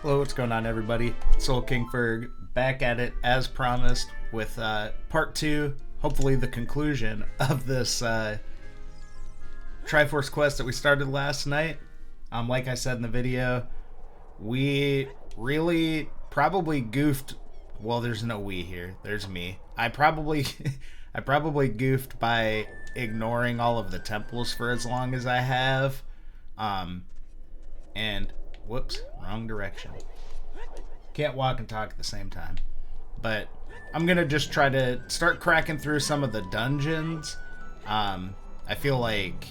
Hello, what's going on, everybody? Soul King Ferg back at it as promised with part 2, hopefully the conclusion of this Triforce quest that we started last night. Like I said in the video, we really probably goofed. Well, there's no we here. There's me. I probably goofed by ignoring all of the temples for as long as I have. And whoops, wrong direction. Can't walk and talk at the same time. But I'm gonna just try to start cracking through some of the dungeons. I feel like,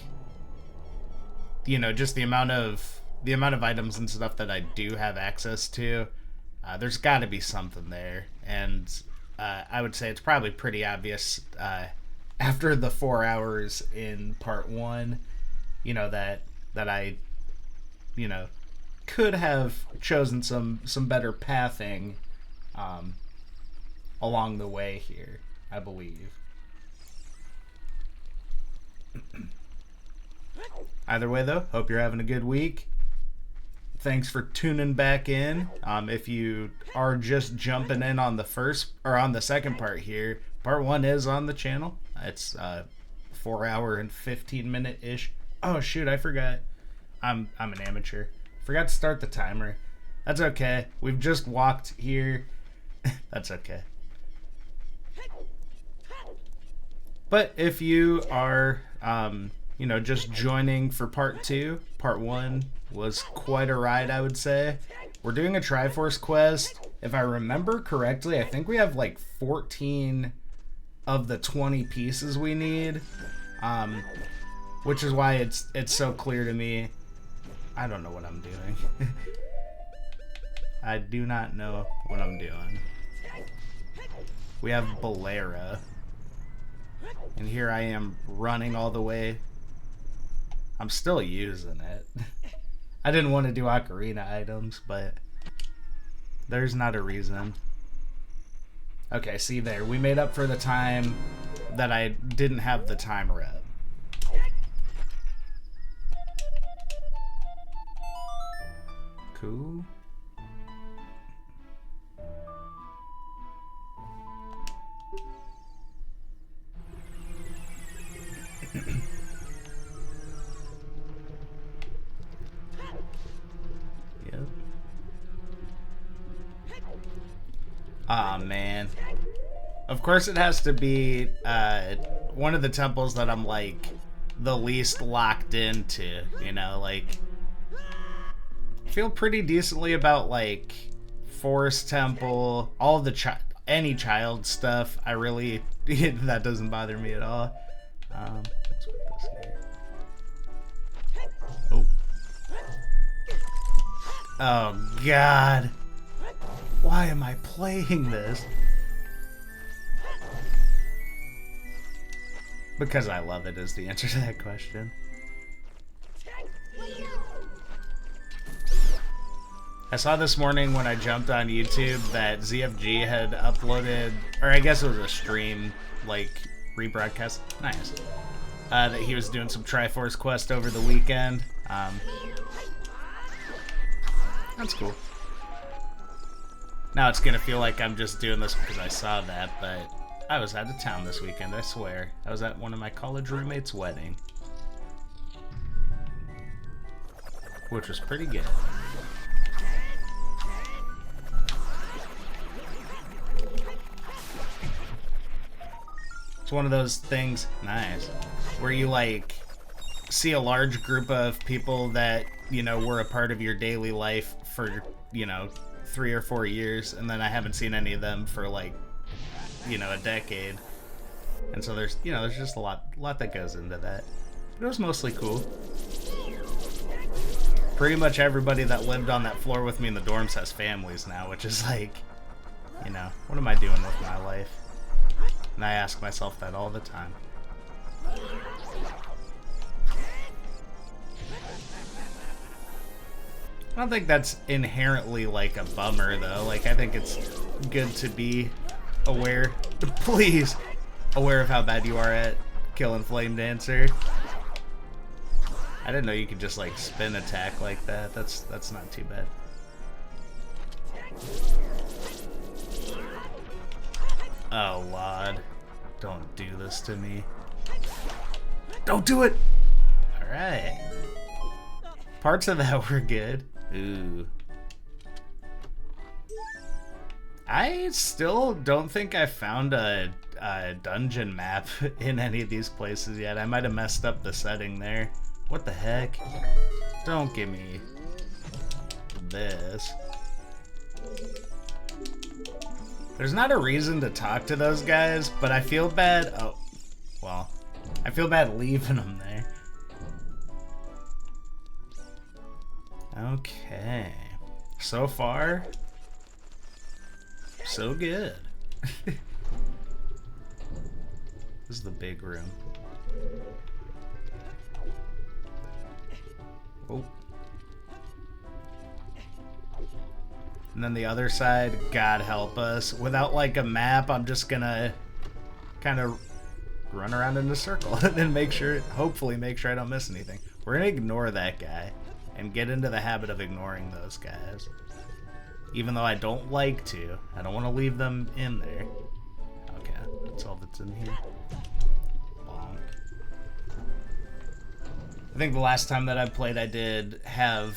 you know, just the amount of items and stuff that I do have access to, there's got to be something there, and I would say it's probably pretty obvious after the 4 hours in part 1, you know, that I, you know, could have chosen some better pathing along the way here, I believe. Either way, though, hope you're having a good week. Thanks for tuning back in. If you are just jumping in on the second part here, part 1 is on the channel. It's 4 hour and 15 minute ish. Oh shoot, I forgot. I'm an amateur. Forgot to start the timer. That's okay. We've just walked here. That's okay. But if you are, you know, just joining for part 2, part 1 was quite a ride, I would say. We're doing a Triforce quest. If I remember correctly, I think we have like 14 of the 20 pieces we need, which is why it's so clear to me. I don't know what I'm doing. I do not know what I'm doing. We have Bolera. And here I am running all the way. I'm still using it. I didn't want to do Ocarina items, but there's not a reason. Okay, see there. We made up for the time that I didn't have the time rep. Cool. Yep. Aw, man. Of course it has to be one of the temples that I'm like the least locked into, you know, like feel pretty decently about like Forest Temple, all the any child stuff. I really that doesn't bother me at all. Let's put this here. Oh God, why am I playing this? Because I love it is the answer to that question. I saw this morning when I jumped on YouTube that ZFG had uploaded, or I guess it was a stream, like, rebroadcast, nice, that he was doing some Triforce quest over the weekend. That's cool. Now it's gonna feel like I'm just doing this because I saw that, but I was out of town this weekend, I swear. I was at one of my college roommates' wedding, which was pretty good. It's one of those things, nice, where you like see a large group of people that, you know, were a part of your daily life for, you know, 3 or 4 years, and then I haven't seen any of them for like, you know, a decade. And so there's, you know, there's just a lot that goes into that. But it was mostly cool. Pretty much everybody that lived on that floor with me in the dorms has families now, which is like, you know, what am I doing with my life? And I ask myself that all the time. I don't think that's inherently like a bummer though. Like, I think it's good to be aware, please, aware of how bad you are at killing Flame Dancer. I didn't know you could just like spin attack like that. That's not too bad. Oh, Lord. Don't do this to me. Don't do it! Alright. Parts of that were good. Ooh. I still don't think I found a dungeon map in any of these places yet. I might have messed up the setting there. What the heck? Don't give me this. There's not a reason to talk to those guys, but I feel bad. Oh, well, I feel bad leaving them there. Okay. So far, so good. This is the big room. Oh. And then the other side, God help us. Without like a map, I'm just gonna kind of run around in a circle and then hopefully make sure I don't miss anything. We're gonna ignore that guy and get into the habit of ignoring those guys. Even though I don't like to. I don't want to leave them in there. Okay, that's all that's in here. Bonk. I think the last time that I played, I did have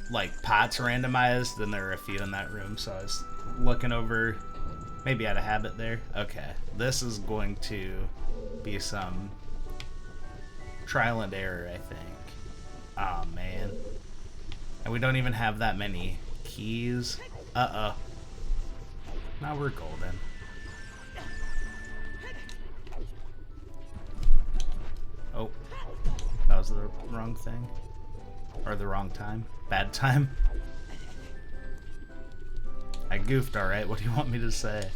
like pots randomized, and there were a few in that room, so I was looking over, maybe out of habit there. Okay, this is going to be some trial and error, I think. Oh man, and we don't even have that many keys. Uh-oh. Now we're golden. Oh. That was the wrong thing. Or the wrong time. Bad time. I goofed, alright. What do you want me to say?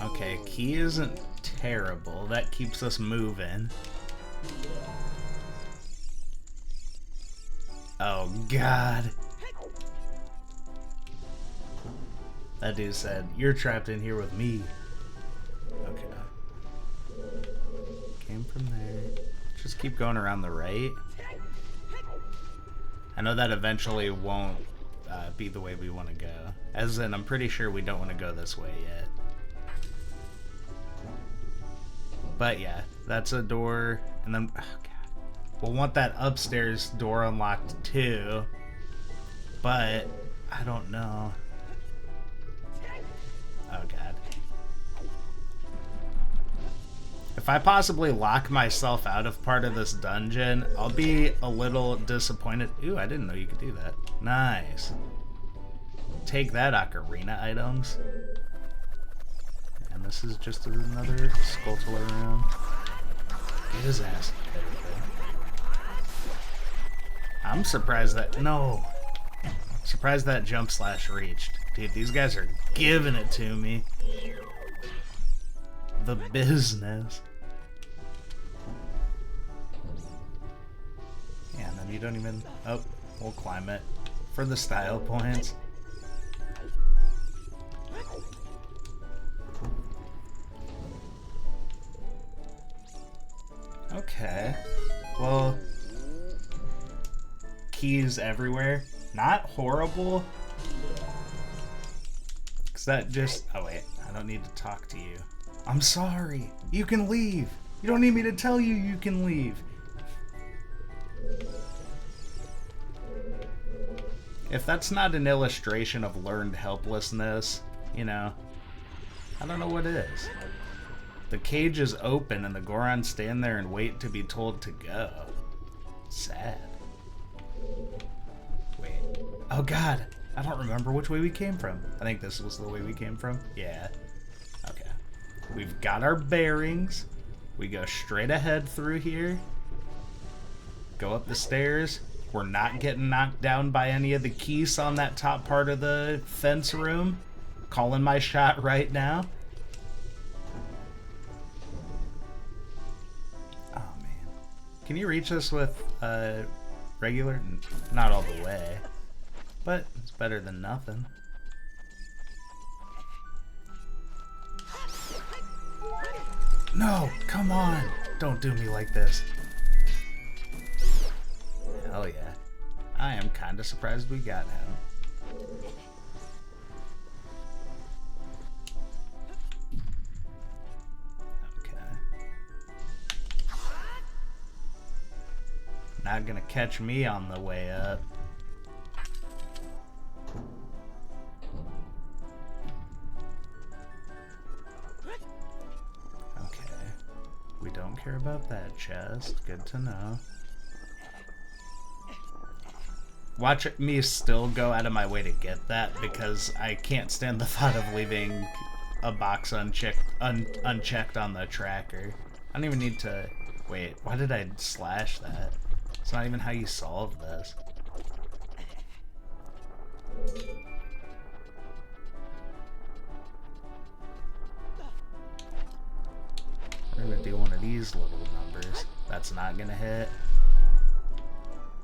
Okay, key isn't terrible. That keeps us moving. Oh, God. That dude said, "You're trapped in here with me." Okay. Came from there. Just keep going around the right. I know that eventually won't be the way we want to go. As in, I'm pretty sure we don't want to go this way yet. But yeah, that's a door. And then, oh God. We'll want that upstairs door unlocked too. But, I don't know. Oh God. If I possibly lock myself out of part of this dungeon, I'll be a little disappointed. Ooh, I didn't know you could do that. Nice. Take that, Ocarina items. And this is just another skulltula room. Get his ass. I'm surprised that... No. Surprised that jump slash reached. Dude, these guys are giving it to me. The business. Yeah, and then you don't even... Oh, we'll climb it. For the style points. Okay. Well... Keys everywhere. Not horrible. Because that just... Oh, wait. I don't need to talk to you. I'm sorry. You can leave. You don't need me to tell you you can leave. If that's not an illustration of learned helplessness, you know, I don't know what is. The cage is open and the Gorons stand there and wait to be told to go. Sad. Wait. Oh God. I don't remember which way we came from. I think this was the way we came from. Yeah. Okay. We've got our bearings. We go straight ahead through here. Go up the stairs. We're not getting knocked down by any of the keys on that top part of the fence room. Calling my shot right now. Oh man. Can you reach this with regular? Not all the way. But it's better than nothing. No, come on. Don't do me like this. Hell yeah. I am kinda surprised we got him. Not gonna catch me on the way up. Okay. We don't care about that chest. Good to know. Watch me still go out of my way to get that because I can't stand the thought of leaving a box unchecked on the tracker. I don't even need to... Wait, why did I slash that? It's not even how you solve this. We're gonna do one of these little numbers. That's not gonna hit.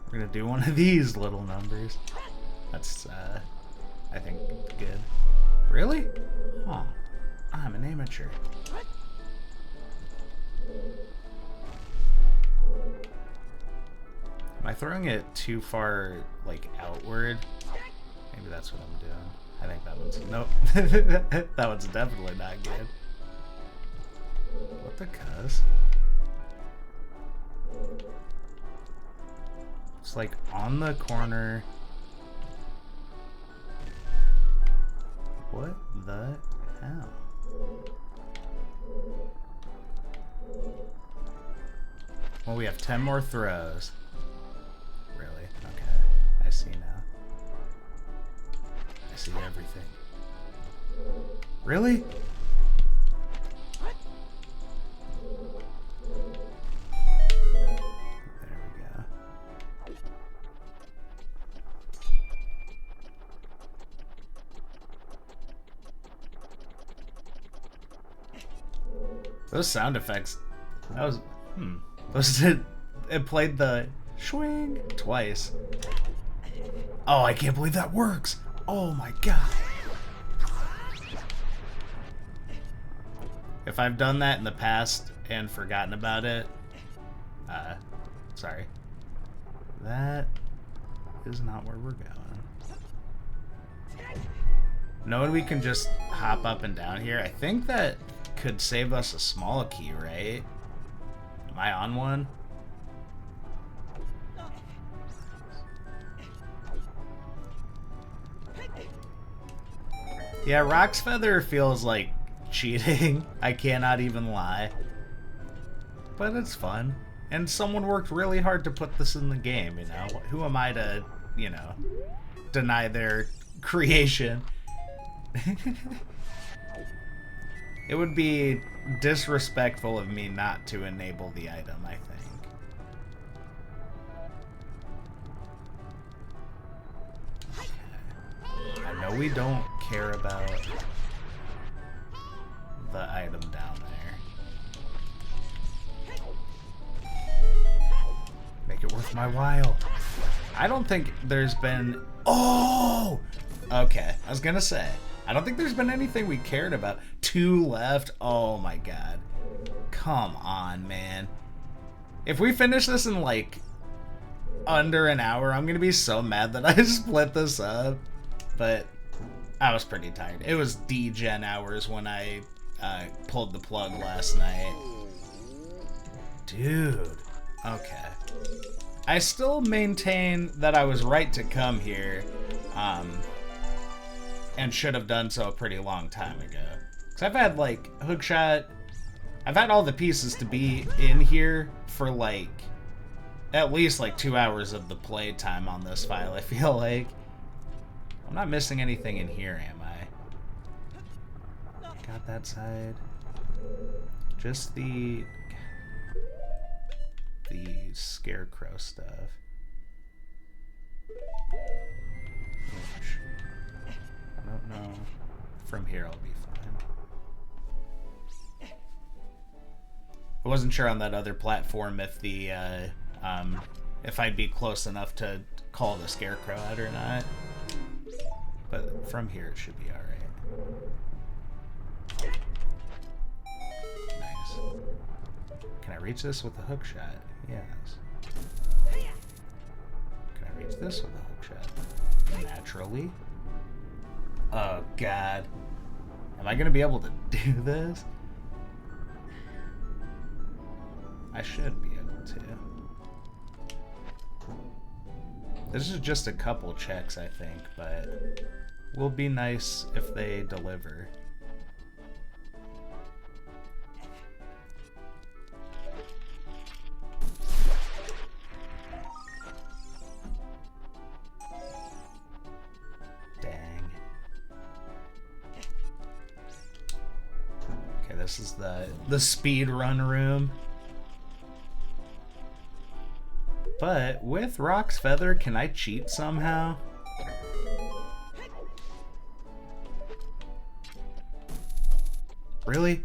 We're gonna do one of these little numbers. That's, I think, good. Really? Huh. I'm an amateur. Am I throwing it too far, like, outward? Maybe that's what I'm doing. I think that one's... Nope. That one's definitely not good. What the cuss? It's like on the corner. What the hell? Well, we have 10 more throws. Really? Okay. I see now. I see everything. Really? There we go. Those sound effects, that was, those did, it played the swing twice. Oh, I can't believe that works. Oh my god. If I've done that in the past and forgotten about it, sorry. That is not where we're going. Knowing we can just hop up and down here, I think that could save us a small key, right? Am I on one? Yeah, Rock's Feather feels like cheating. I cannot even lie. But it's fun. And someone worked really hard to put this in the game, you know? Who am I to, you know, deny their creation? It would be disrespectful of me not to enable the item, I think. Okay. I know we don't care about the item down there. Make it worth my while. I don't think there's been... Oh! Okay, I was gonna say. I don't think there's been anything we cared about. 2 left? Oh my god. Come on, man. If we finish this in, like, under an hour, I'm gonna be so mad that I split this up. But I was pretty tired. It was D-Gen hours when I pulled the plug last night. Dude. Okay. I still maintain that I was right to come here. And should have done so a pretty long time ago. Because I've had, like, hookshot... I've had all the pieces to be in here for, like, at least, like, 2 hours of the play time on this file, I feel like. I'm not missing anything in here, am I? Got that side. Just the scarecrow stuff. Which, I don't know. From here, I'll be fine. I wasn't sure on that other platform if the if I'd be close enough to call the scarecrow out or not. But from here, it should be all right. Nice. Can I reach this with a hook shot? Yes. Can I reach this with a hook shot? Naturally. Oh, God. Am I going to be able to do this? I should be able to. This is just a couple checks, I think, but will be nice if they deliver. Dang. Okay, this is the speed run room. But with Rock's Feather, can I cheat somehow? Really?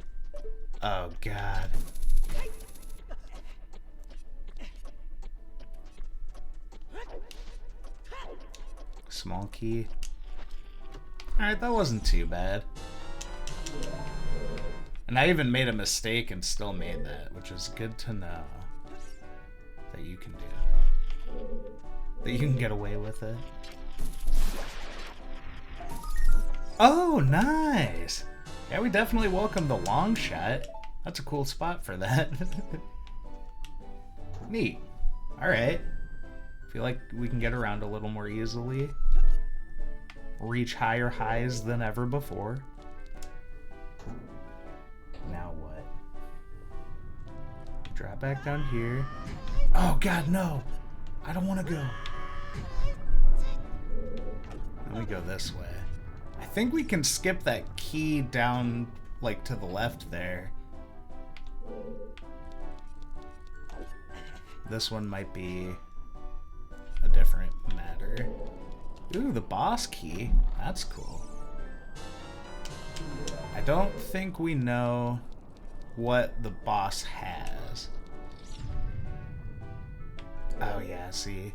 Oh, God. Small key. Alright, that wasn't too bad. And I even made a mistake and still made that, which is good to know. That you can do. That you can get away with it. Oh, nice! Yeah, we definitely welcome the long shot. That's a cool spot for that. Neat. Alright. Feel like we can get around a little more easily. Reach higher highs than ever before. Now what? Drop back down here. Oh, God, no! I don't want to go. Let me go this way. I think we can skip that key down, like, to the left there. This one might be a different matter. Ooh, the boss key. That's cool. I don't think we know what the boss has. Oh yeah, see,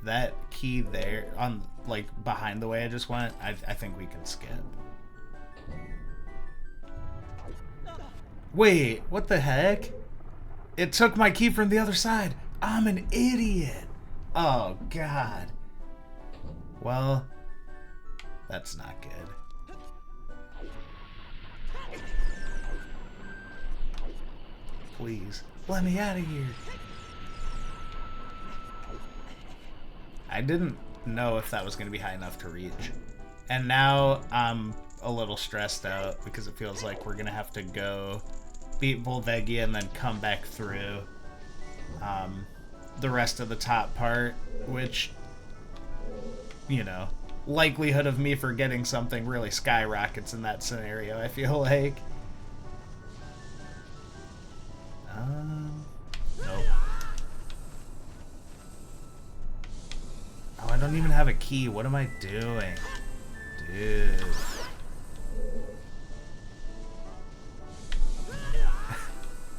that key there on, like, behind the way I just went, I think we can skip. Wait, what the heck? It took my key from the other side. I'm an idiot. Oh, God. Well, that's not good. Please, let me out of here. I didn't know if that was going to be high enough to reach. And now I'm a little stressed out because it feels like we're going to have to go beat Volvegia and then come back through the rest of the top part, which, you know, likelihood of me forgetting something really skyrockets in that scenario, I feel like. Nope. Oh, I don't even have a key. What am I doing? Dude.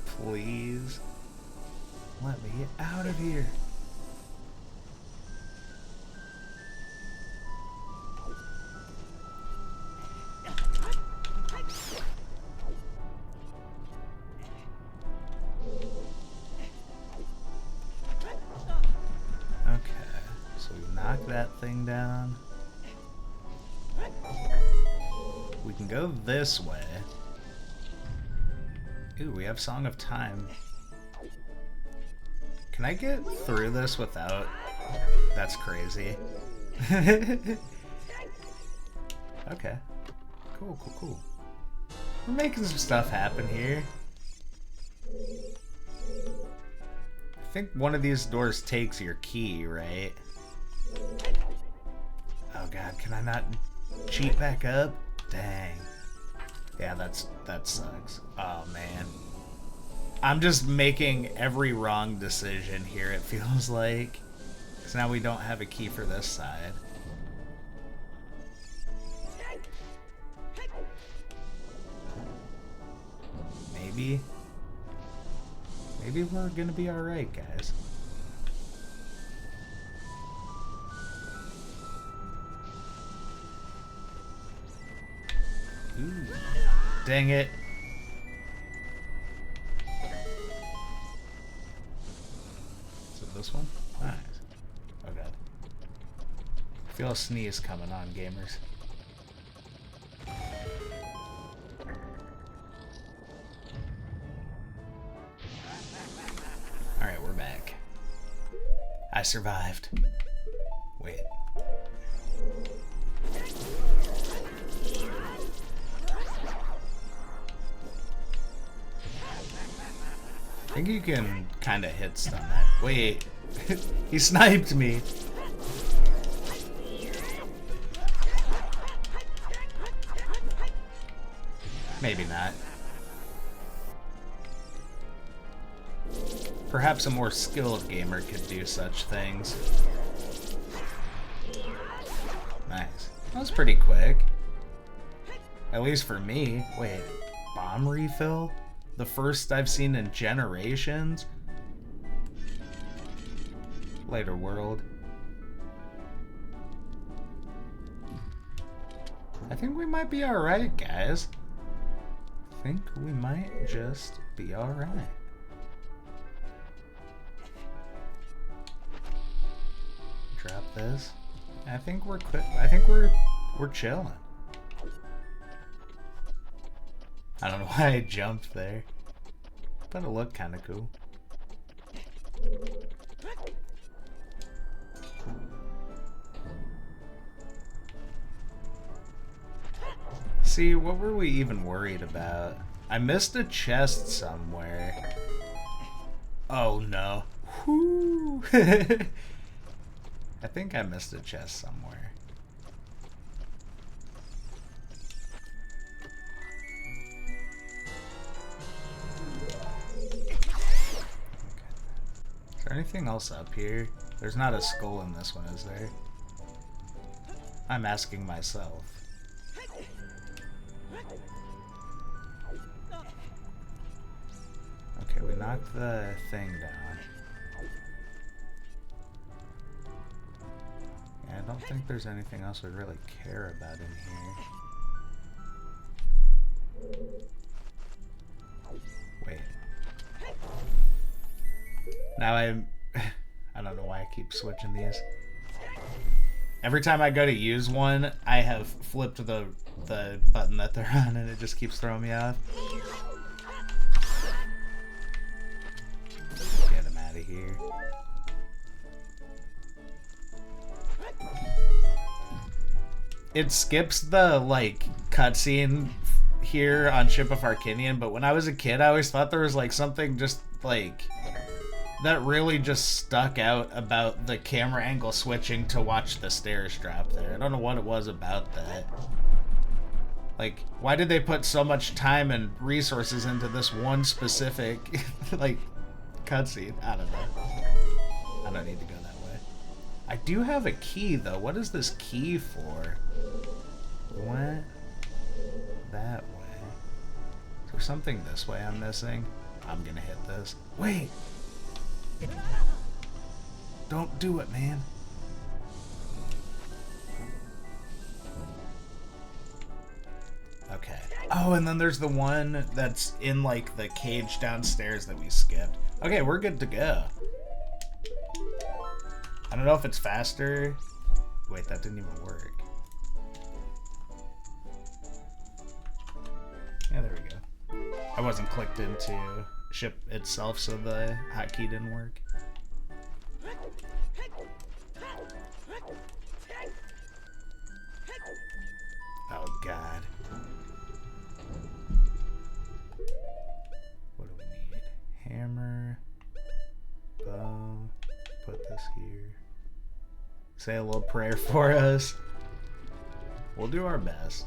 Please. Let me get out of here. Okay, so we knock that thing down. We can go this way. Ooh, we have Song of Time. Can I get through this without? That's crazy. Okay. Cool, cool, cool. We're making some stuff happen here. I think one of these doors takes your key, right? Oh God, can I not cheat back up? Dang. Yeah, that sucks. Oh man. I'm just making every wrong decision here, it feels like. Because now we don't have a key for this side. Maybe we're gonna be alright, guys. Ooh. Dang it. this one? Nice. Oh god. I feel a sneeze coming on, gamers. Alright, we're back. I survived. Wait. I think you can kind of hit stun that. Wait. He sniped me. Maybe not. Perhaps a more skilled gamer could do such things. Nice. That was pretty quick. At least for me. Wait, bomb refill? The first I've seen in generations? Later world. I think we might be alright, guys. I think we might just be alright. Drop this. I think we're quick. I think we're chilling. I don't know why I jumped there, but it looked kind of cool. See, what were we even worried about? I missed a chest somewhere. Oh no. Whoo. I think I missed a chest somewhere. Is there anything else up here? There's not a skull in this one, is there? I'm asking myself. Okay, we knocked the thing down. Yeah, I don't think there's anything else we really care about in here. Wait. Now I don't know why I keep switching these. Every time I go to use one, I have flipped the button that they're on and it just keeps throwing me off. Get him out of here. It skips the, like, cutscene here on Ship of Arcinian, but when I was a kid, I always thought there was, like, something just, like, that really just stuck out about the camera angle switching to watch the stairs drop there. I don't know what it was about that. Like, why did they put so much time and resources into this one specific, like, cutscene? I don't know. I don't need to go that way. I do have a key, though. What is this key for? What? That way. Is there something this way I'm missing? I'm gonna hit this. Wait! Don't do it, man. Okay. Oh, and then there's the one that's in, like, the cage downstairs that we skipped. Okay, we're good to go. I don't know if it's faster. Wait, that didn't even work. Yeah, there we go. I wasn't clicked into ship itself, so the hotkey didn't work. Oh god. What do we need? Hammer, bow, put this here. Say a little prayer for us. We'll do our best.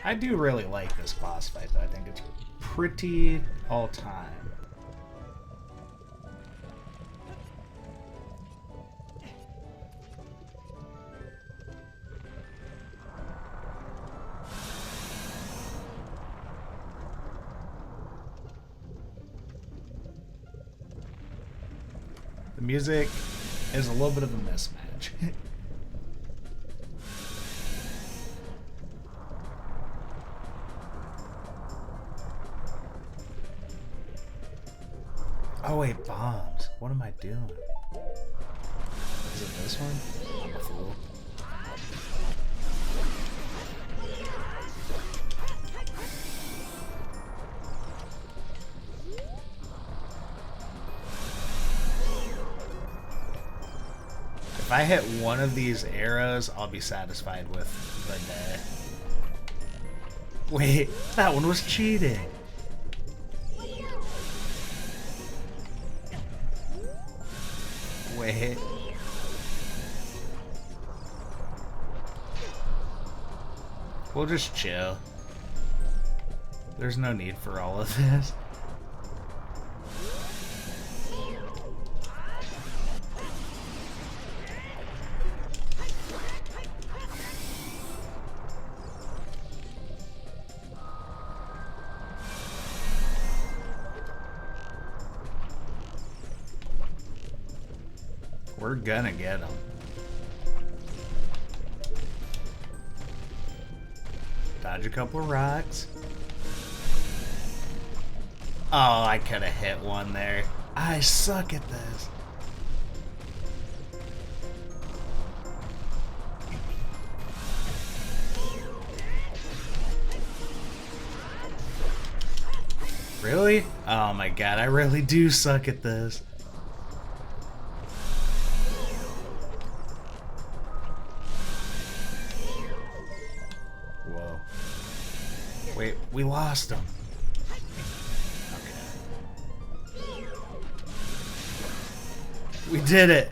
I do really like this boss fight, though. I think it's pretty all-time. The music is a little bit of a mismatch. Oh wait, bombs. What am I doing? Is it this one? I'm a fool. If I hit one of these arrows, I'll be satisfied with the day. Wait, that one was cheating. Wait. We'll just chill. There's no need for all of this. We're gonna get him. Dodge a couple of rocks. Oh, I could have hit one there. I suck at this. Really? Oh my god, I really do suck at this. Whoa. Wait, we lost him. Okay. We did it.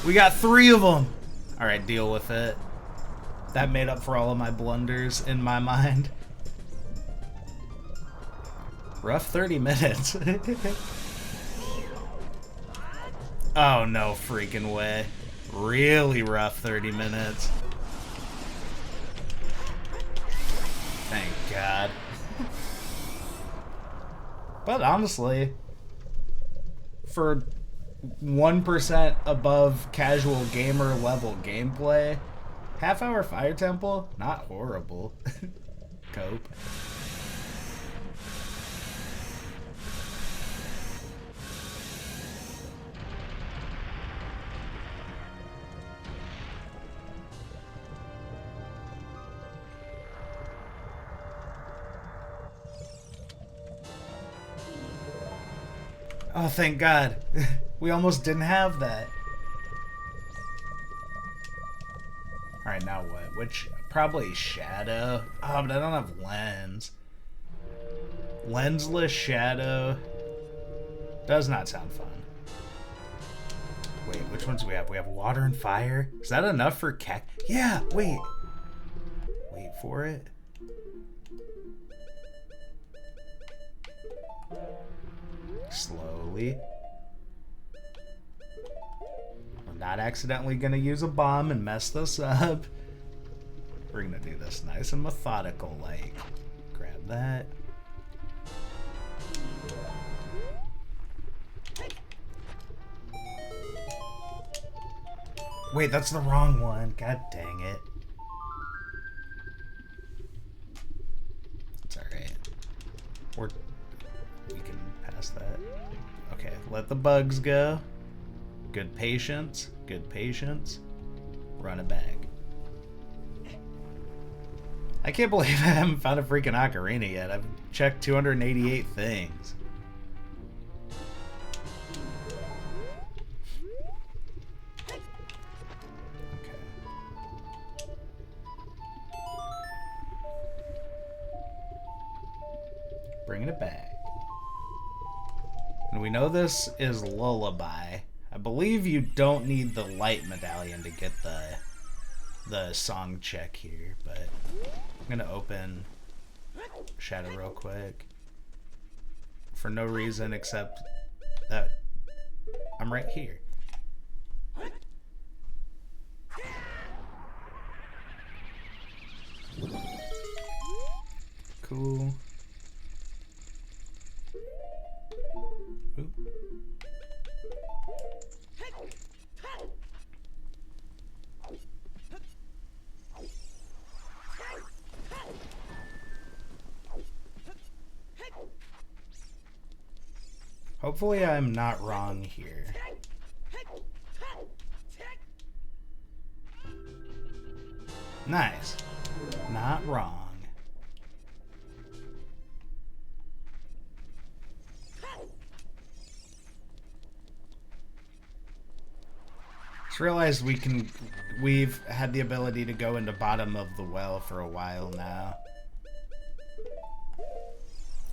We got 3 of them. Alright, deal with it. That made up for all of my blunders in my mind. Rough 30 minutes. Oh, no freaking way. Really rough 30 minutes. Thank God. But honestly, for 1% above casual gamer level gameplay, half-hour Fire Temple, not horrible. Cope. Oh, thank God. We almost didn't have that. Alright, now what? Which, probably Shadow. Oh, but I don't have Lens. Lensless Shadow does not sound fun. Wait, which ones do we have? We have Water and Fire? Is that enough for cat? Yeah, wait. Wait for it. Slowly. We're not accidentally gonna use a bomb and mess this up. We're gonna do this nice and methodical, like. Grab that. Wait, that's the wrong one. God dang it. It's alright. We can pass that. Okay, let the bugs go. Good patience. Good patience. Run it back. I can't believe I haven't found a freaking Ocarina yet. I've checked 288 things. Bringing it back. And we know this is Lullaby. I believe you don't need the light medallion to get the song check here, but I'm gonna open Shadow real quick. For no reason except that I'm right here. Cool. Oop. Hopefully I'm not wrong here. Nice. Not wrong. Just realized we've had the ability to go into bottom of the well for a while now.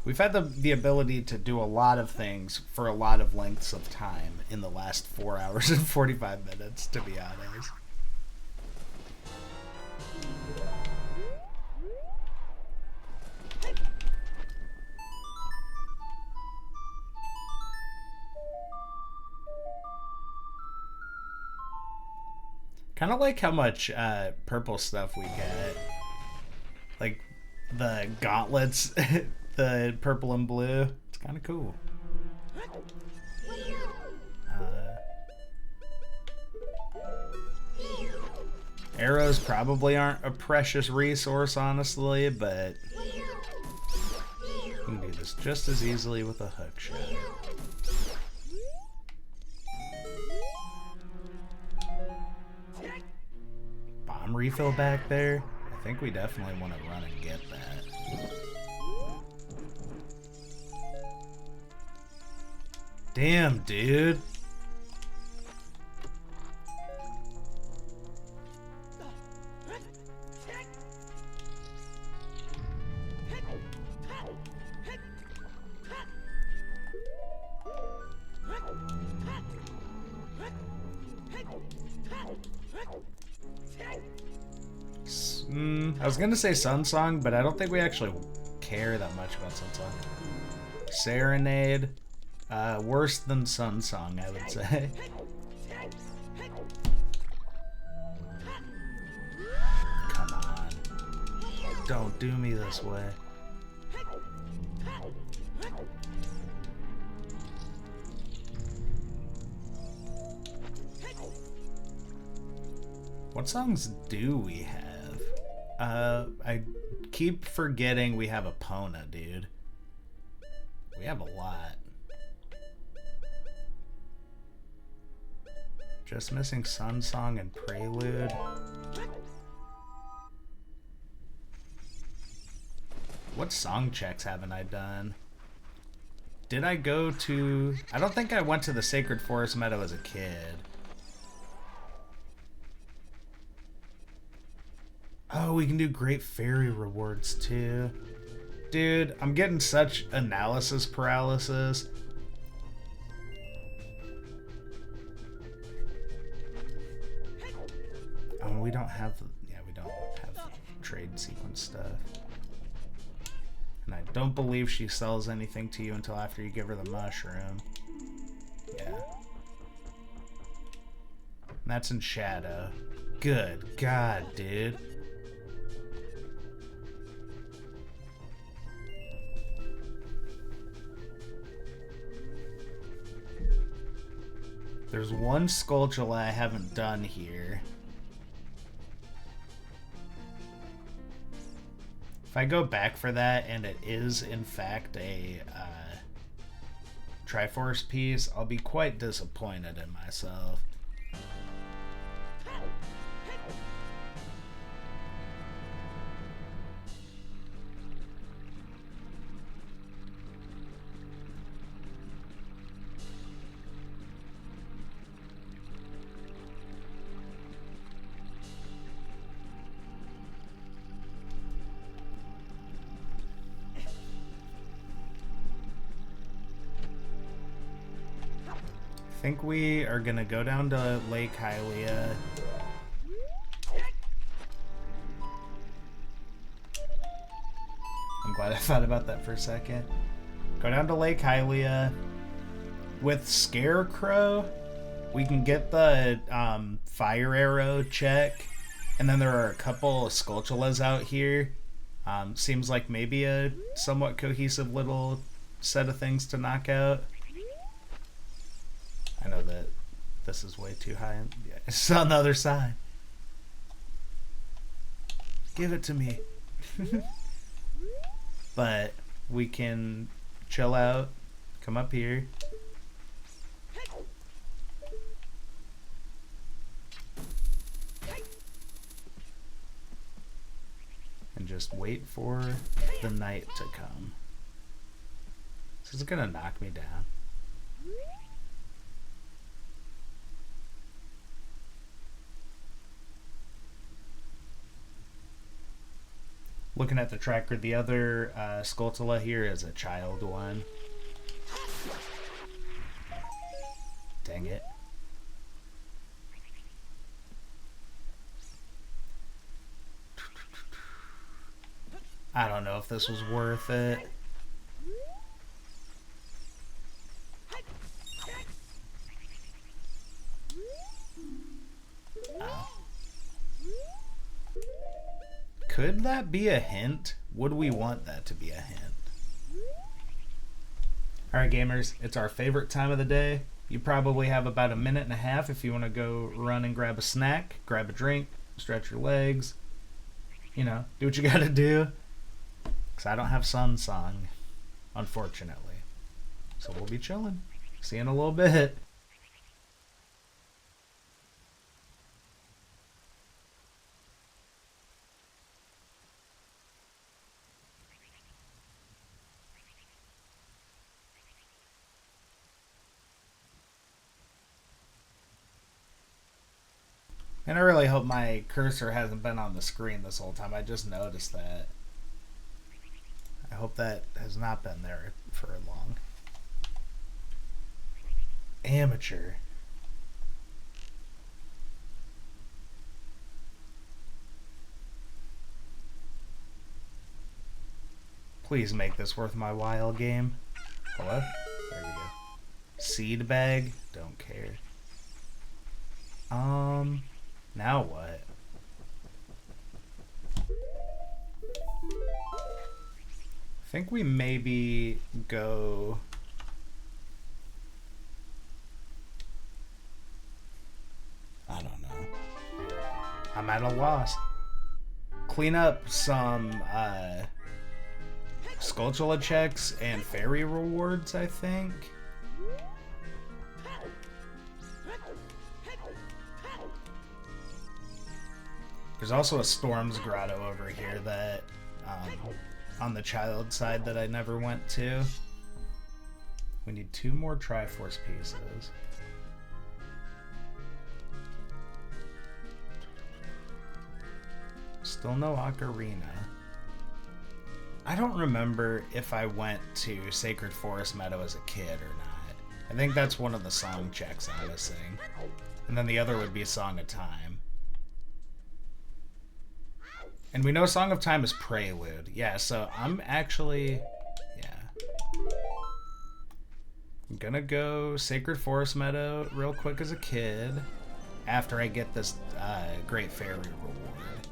We've had the ability to do a lot of things for a lot of lengths of time in the last 4 hours and 45 minutes, to be honest. Kind of like how much purple stuff we get. Like the gauntlets, the purple and blue. It's kind of cool. Arrows probably aren't a precious resource, honestly, but you can do this just as easily with a hook shot. Bomb refill back there? I think we definitely want to run and get that. Damn, dude. I was gonna say Sun Song, but I don't think we actually care that much about Sun Song. Serenade, worse than Sun Song, I would say. Come on. Don't do me this way. What songs do we have? I keep forgetting we have Epona, dude. We have a lot. Just missing Sun Song and Prelude. What song checks haven't I done? Did I go to... I don't think I went to the Sacred Forest Meadow as a kid. Oh, we can do Great Fairy rewards too. Dude, I'm getting such analysis paralysis. Oh, we don't have... Yeah, we don't have trade sequence stuff. And I don't believe she sells anything to you until after you give her the mushroom. Yeah. And that's in Shadow. Good God, dude. There's one skulltula I haven't done here. If I go back for that and it is in fact a Triforce piece, I'll be quite disappointed in myself. I think we are gonna go down to Lake Hylia. I'm glad I thought about that for a second. Go down to Lake Hylia. With Scarecrow, we can get the fire arrow check. And then there are a couple of skulltulas out here. Seems like maybe a somewhat cohesive little set of things to knock out. I know that this is way too high. Yeah, it's on the other side. Give it to me. But we can chill out, come up here, and just wait for the night to come. This is gonna knock me down. Looking at the tracker, the other skulltula here is a child one. Dang it. I don't know if this was worth it. Oh. Could that be a hint? Would we want that to be a hint? Alright gamers, it's our favorite time of the day. You probably have about a minute and a half if you want to go run and grab a snack, grab a drink, stretch your legs. You know, do what you gotta do. Because I don't have Sun Song, unfortunately. So we'll be chilling. See you in a little bit. And I really hope my cursor hasn't been on the screen this whole time. I just noticed that. I hope that has not been there for long. Amateur. Please make this worth my while, game. Hello? There we go. Seed bag? Don't care. Now what? I think we maybe go... I don't know. I'm at a loss. Clean up some skulltula checks and fairy rewards, I think. There's also a Storm's Grotto over here that, on the child side that I never went to. We need 2 more Triforce pieces. Still no Ocarina. I don't remember if I went to Sacred Forest Meadow as a kid or not. I think that's one of the song checks I'm missing. And then the other would be Song of Time. And we know Song of Time is Prelude. Yeah, so I'm actually... yeah. I'm gonna go Sacred Forest Meadow real quick as a kid after I get this Great Fairy reward.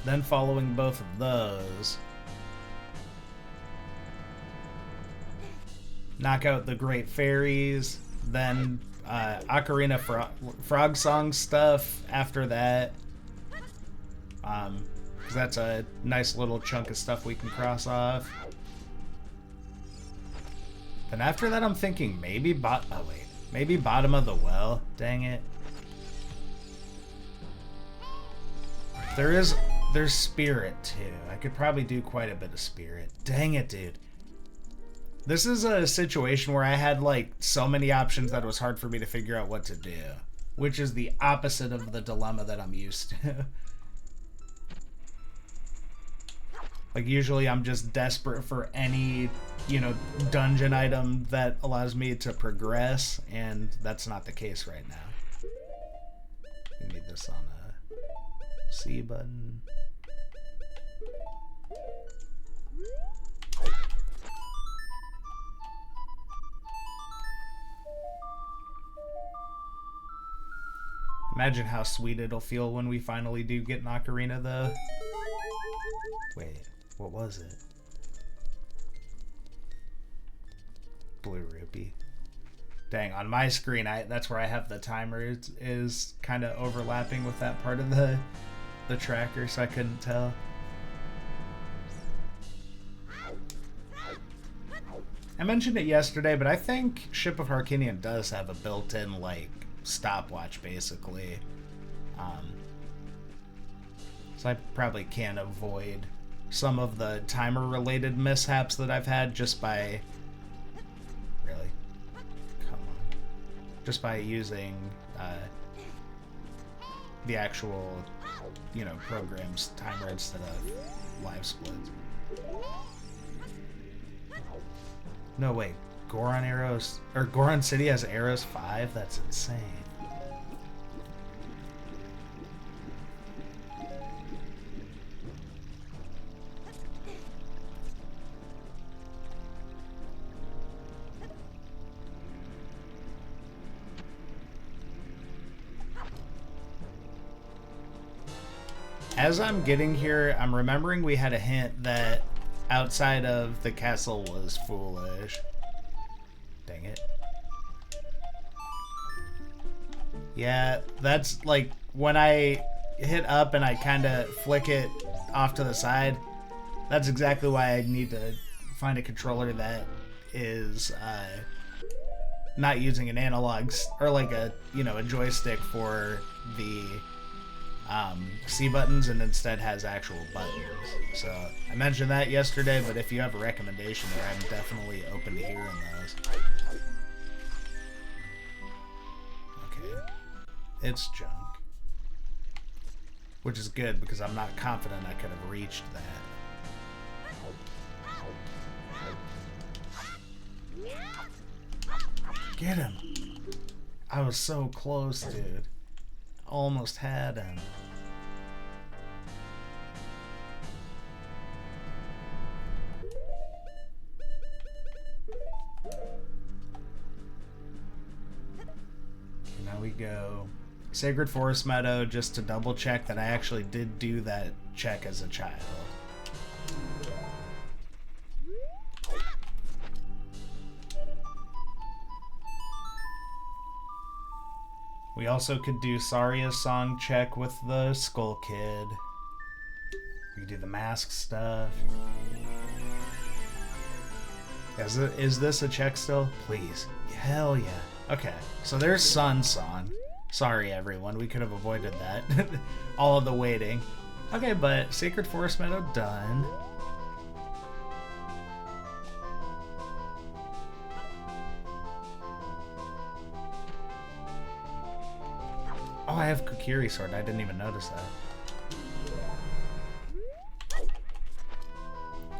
Then following both of those, knock out the Great Fairies, then Ocarina Frog Song stuff after that. Because that's a nice little chunk of stuff we can cross off. And after that I'm thinking maybe maybe Bottom of the Well. Dang it. There's Spirit too. I could probably do quite a bit of Spirit. Dang it, dude. This is a situation where I had like so many options that it was hard for me to figure out what to do, which is the opposite of the dilemma that I'm used to. Like usually I'm just desperate for any, you know, dungeon item that allows me to progress, and that's not the case right now. You need this on a C button. Imagine how sweet it'll feel when we finally do get an Ocarina, though. Wait, what was it? Blue Rupee. Dang, on my screen, that's where I have the timer is kind of overlapping with that part of the tracker, so I couldn't tell. I mentioned it yesterday, but I think Ship of Harkinian does have a built-in, like, stopwatch, basically. So I probably can't avoid some of the timer-related mishaps that I've had just by... Really? Come on. Just by using the actual, you know, program's timer instead of live splits. No, wait. Goron arrows... Or Goron City has arrows 5? That's insane. As I'm getting here, I'm remembering we had a hint that outside of the castle was foolish. Dang it. Yeah, that's like when I hit up and I kind of flick it off to the side. That's exactly why I need to find a controller that is not using an analog or like a, you know, a joystick for the C buttons and instead has actual buttons. So I mentioned that yesterday, but if you have a recommendation there, I'm definitely open to hearing those. Okay. It's junk. Which is good because I'm not confident I could have reached that. Get him! I was so close, dude. Almost had him. Now we go Sacred Forest Meadow just to double check that I actually did do that check as a child. We also could do Saria's song check with the Skull Kid. We could do the mask stuff. Is this a check still? Please. Hell yeah. Okay, so there's Sun Song. Sorry everyone, we could have avoided that. All of the waiting. Okay, but Sacred Forest Meadow done. Oh, I have Kokiri Sword. I didn't even notice that.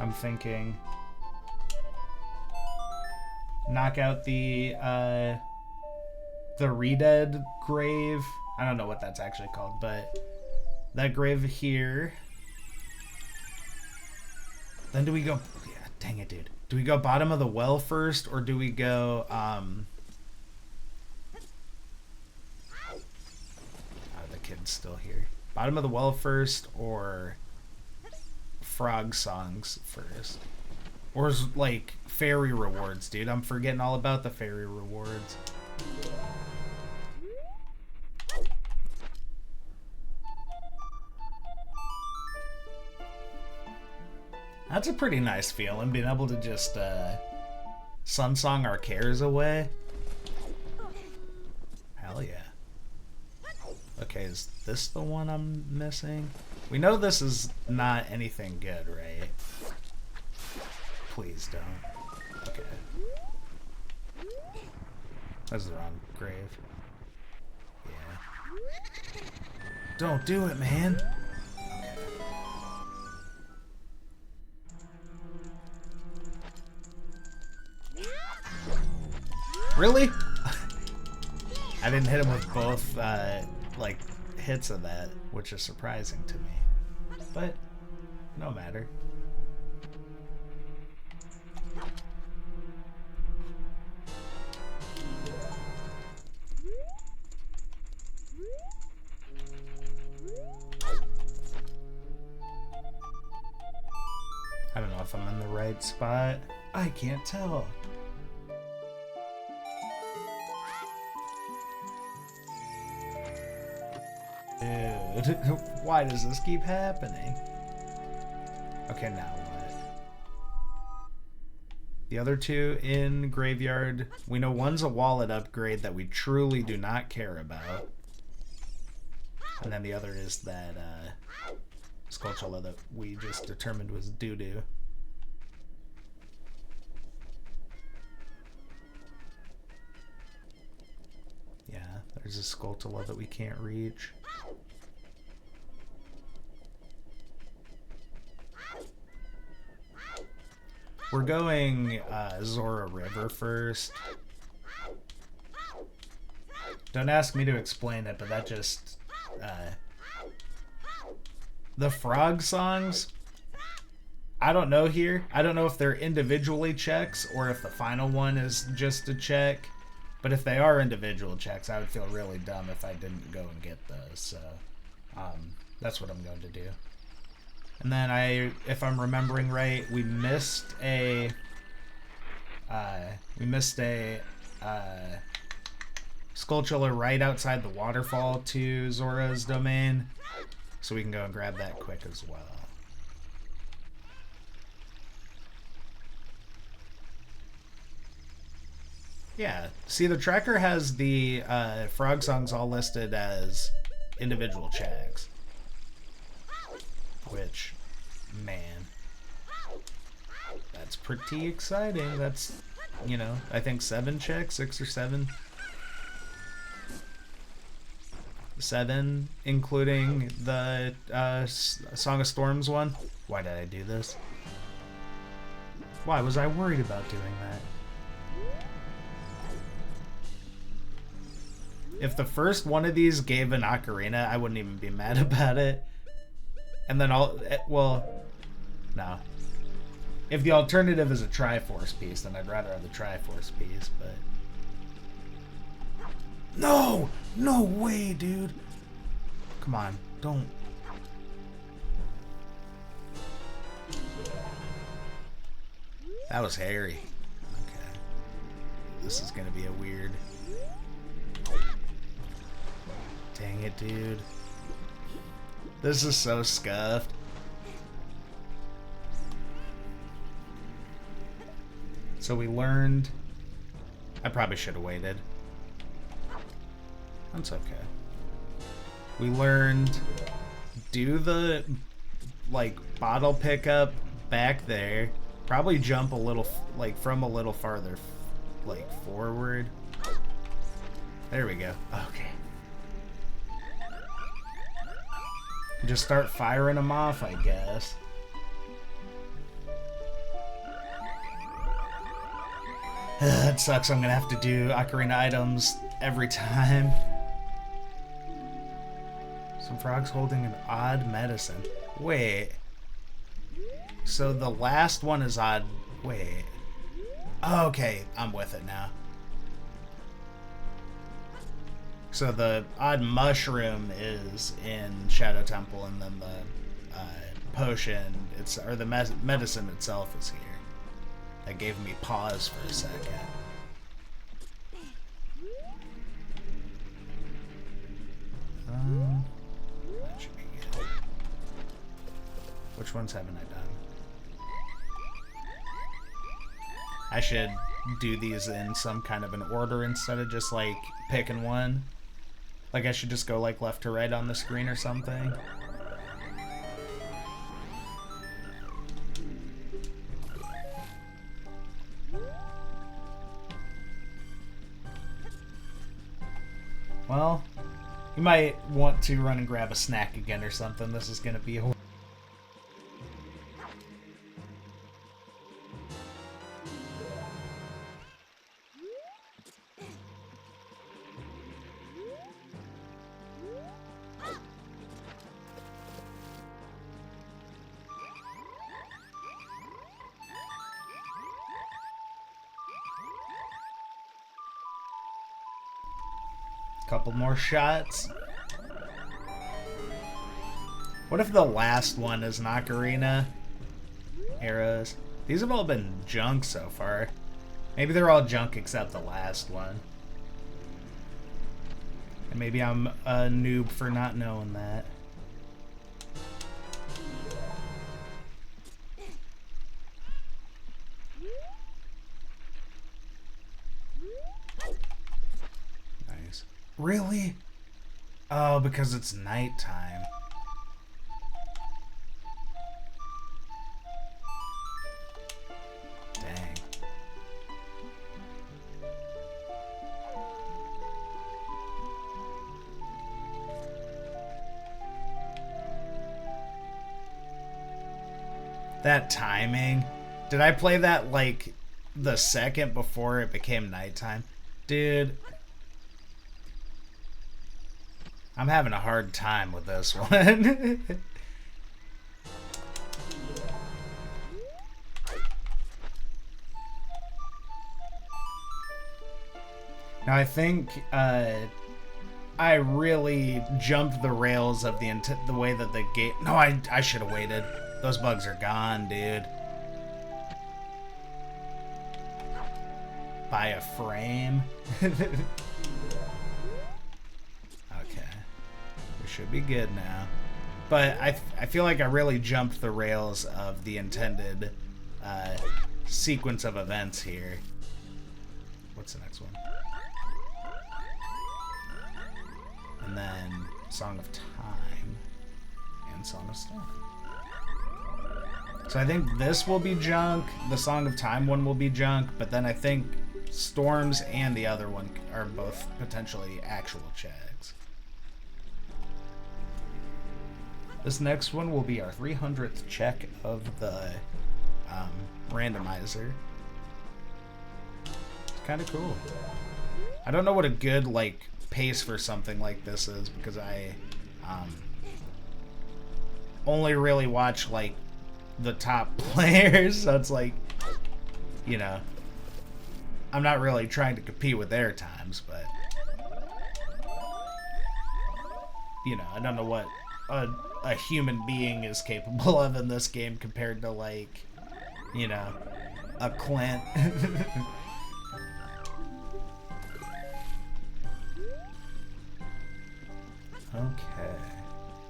I'm thinking... knock out the Redead grave. I don't know what that's actually called, but that grave here. Then do we go... yeah, dang it, dude. Do we go bottom of the well first, or do we go... kid's still here. Bottom of the well first, or frog songs first, or like fairy rewards, dude. I'm forgetting all about the fairy rewards. That's a pretty nice feeling, being able to just sun song our cares away. Hell yeah. Okay, is this the one I'm missing? We know this is not anything good, right? Please don't. Okay. That's the wrong grave. Yeah. Don't do it, man! Okay. Really? I didn't hit him with both, like, hits of that, which is surprising to me. But, no matter. I don't know if I'm in the right spot. I can't tell. Dude, why does this keep happening? Okay, now what? The other two in Graveyard, we know one's a wallet upgrade that we truly do not care about. And then the other is that Skulltula that we just determined was doo-doo. Yeah, there's a Skulltula that we can't reach. We're going Zora River first. Don't ask me to explain it, but that just... the frog songs, I don't know here. I don't know if they're individually checks or if the final one is just a check. But if they are individual checks, I would feel really dumb if I didn't go and get those. So that's what I'm going to do. And then if I'm remembering right, we missed a Skulltula right outside the waterfall to Zora's domain. So we can go and grab that quick as well. Yeah, see, the tracker has the frog songs all listed as individual checks. Which, man, that's pretty exciting. That's, you know, I think 7 checks, 6 or 7. 7, including the Song of Storms one. Why did I do this? Why was I worried about doing that? If the first one of these gave an Ocarina, I wouldn't even be mad about it. And then well, no. If the alternative is a Triforce piece, then I'd rather have the Triforce piece, but... No! No way, dude! Come on, don't... That was hairy. Okay. This is gonna be a weird... Dang it, dude. This is so scuffed. So we learned... I probably should have waited. That's okay. We learned... Do the, like, bottle pickup back there. Probably jump a little, like, from a little farther, like, forward. There we go. Okay. Just start firing them off, I guess. It sucks, I'm gonna have to do Ocarina items every time. Some frogs holding an odd medicine. Wait. So the last one is odd. Wait. Okay, I'm with it now. So the odd mushroom is in Shadow Temple, and then the potion, or the medicine itself is here. That gave me pause for a second. That should be good. Which ones haven't I done? I should do these in some kind of an order instead of just like picking one. Like I should just go like left to right on the screen or something. Well, you might want to run and grab a snack again or something. This is gonna be a couple more shots. What if the last one is an Ocarina? Arrows. These have all been junk so far. Maybe they're all junk except the last one. And maybe I'm a noob for not knowing that. Nice. Really? Oh, because it's nighttime. That timing. Did I play that like the second before it became nighttime? Dude, I'm having a hard time with this one. Now I think I really jumped the rails of the way that the game. No, I should have waited. Those bugs are gone, dude. By a frame. Okay, we should be good now. But I feel like I really jumped the rails of the intended sequence of events here. What's the next one? And then Song of Time and Song of Storm. So I think this will be junk, the Song of Time one will be junk, but then I think Storms and the other one are both potentially actual checks. This next one will be our 300th check of the randomizer. It's kind of cool. I don't know what a good like pace for something like this is because I only really watch like the top players, so it's like, you know, I'm not really trying to compete with their times, but you know, I don't know what a human being is capable of in this game compared to like, you know, a Clint. Okay.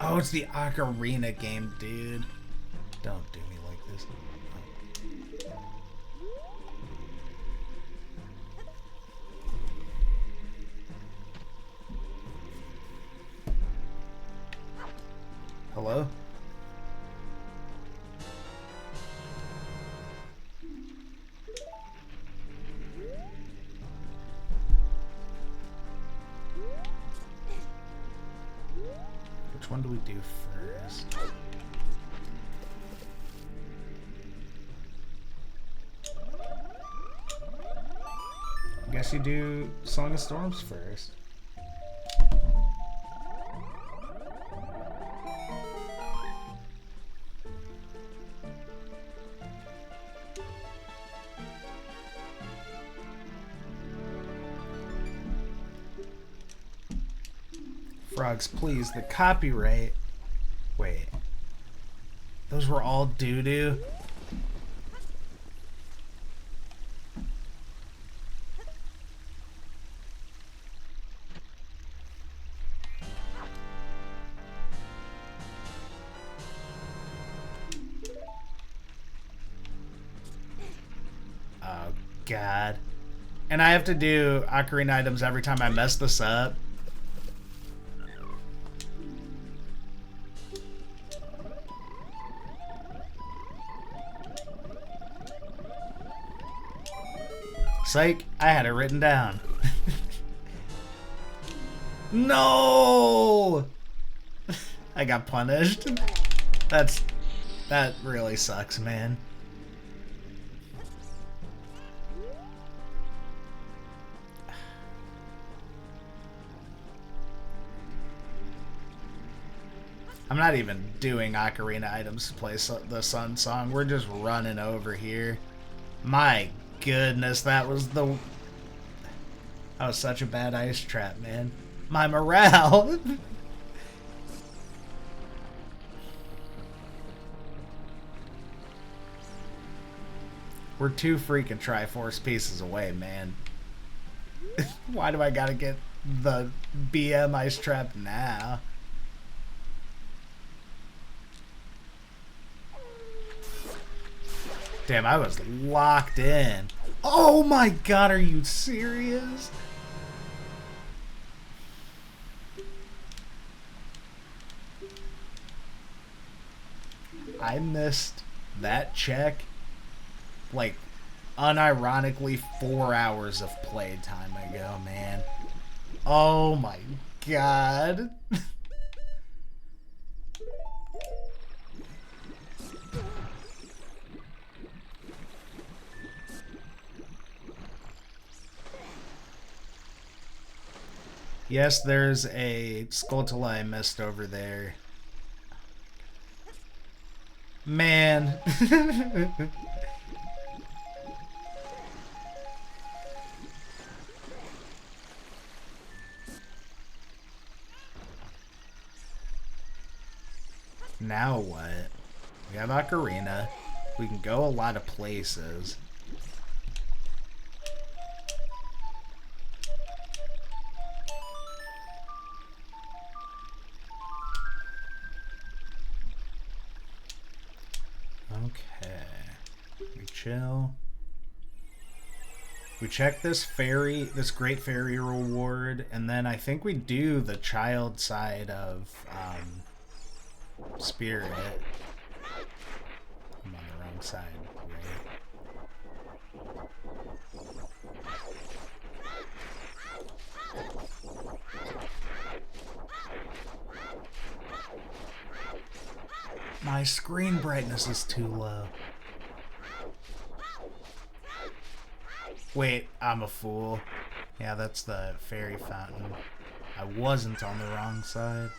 Oh, it's the Ocarina game, dude. Don't do me like this. Hello? Which one do we do first? I guess you do Song of Storms first. Frogs, please. The copyright. Wait. Those were all doo-doo? Oh, God. And I have to do Ocarina items every time I mess this up. Psych, I had it written down. No! I got punished. That really sucks, man. I'm not even doing Ocarina items to play the Sun Song. We're just running over here. My goodness, that was such a bad ice trap, man. My morale. We're two freaking Triforce pieces away, man. Why do I gotta get the BM ice trap now? Damn, I was locked in. Oh my God, are you serious? I missed that check like unironically 4 hours of playtime ago, man. Oh my God. Yes, there's a skulltula I missed over there. Man. Now what? We have Ocarina. We can go a lot of places. Okay. We chill. We check this fairy, this great fairy reward, and then I think we do the child side of Spirit. I'm on the wrong side, right? My screen brightness is too low. Wait, I'm a fool. Yeah, that's the fairy fountain. I wasn't on the wrong side.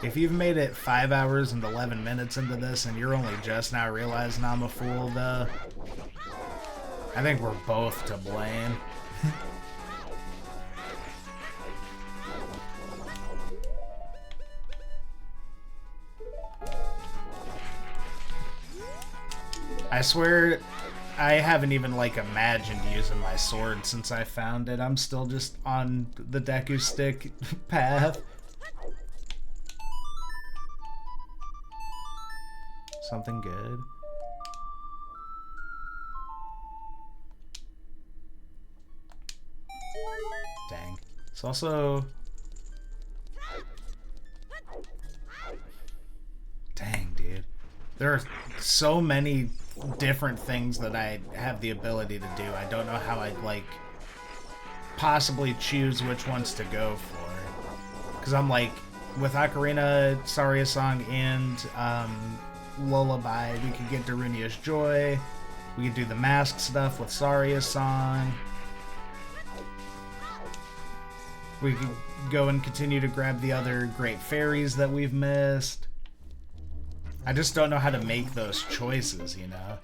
If you've made it 5 hours and 11 minutes into this and you're only just now realizing I'm a fool, though, I think we're both to blame. I swear I haven't even like imagined using my sword since I found it. I'm still just on the Deku Stick path. Something good. Dang. It's also... Dang, dude. There are so many different things that I have the ability to do. I don't know how I'd, like, possibly choose which ones to go for. Because I'm like, with Ocarina, Saria's Song, and Lullaby, we could get Darunia's Joy. We could do the mask stuff with Saria's Song. We could go and continue to grab the other great fairies that we've missed. I just don't know how to make those choices, you know?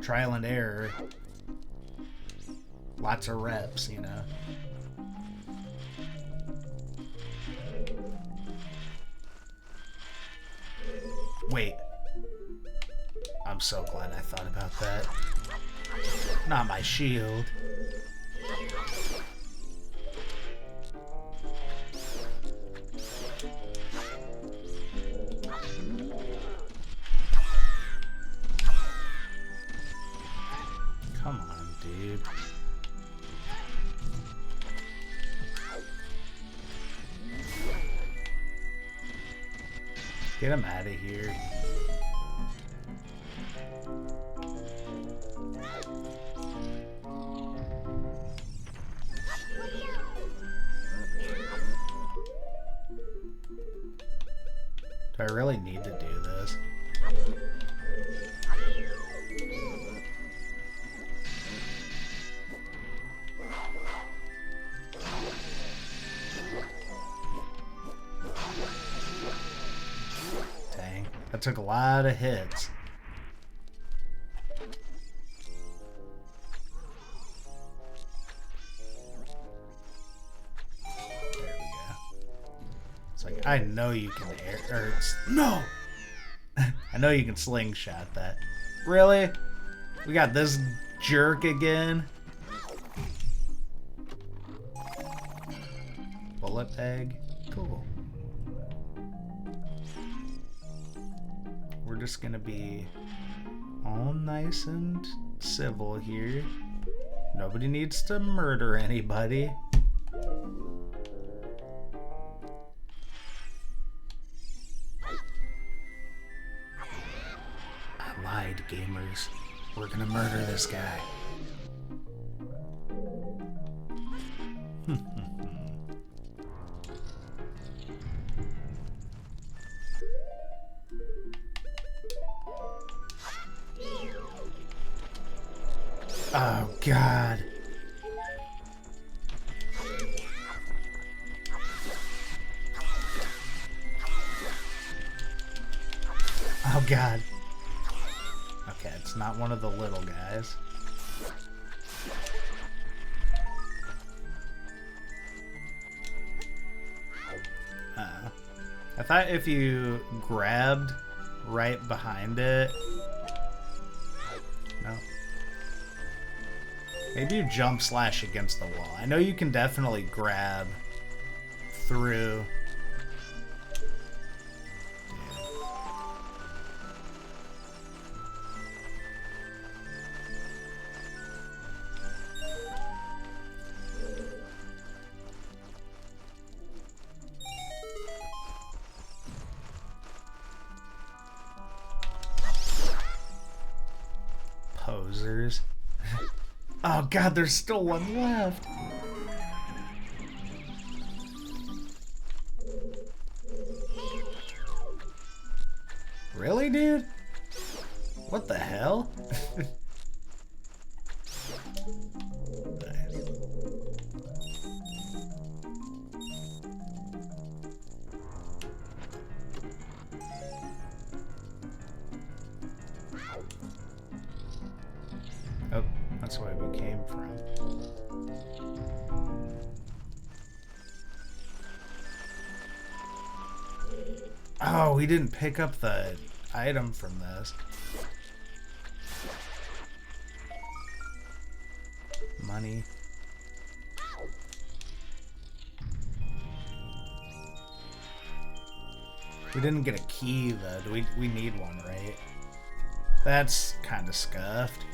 Trial and error. Lots of reps, you know? Wait. I'm so glad I thought about that. Not my shield. Come on, dude. Get him out of here. Do I really need to do this? Dang, that took a lot of hits. I know you can no! I know you can slingshot that. Really? We got this jerk again? Bullet bag? Cool. We're just gonna be all nice and civil here. Nobody needs to murder anybody. Gamers, we're gonna murder this guy. Oh God. Oh god. Okay, it's not one of the little guys. I thought if you grabbed right behind it... No. Maybe you jump slash against the wall. I know you can definitely grab through... Posers. Oh god, there's still one left. Really, dude? What the hell? Nice. Oh, that's where we came from. Oh, we didn't pick up the item from this. Money. We didn't get a key though. We need one, right? That's kind of scuffed.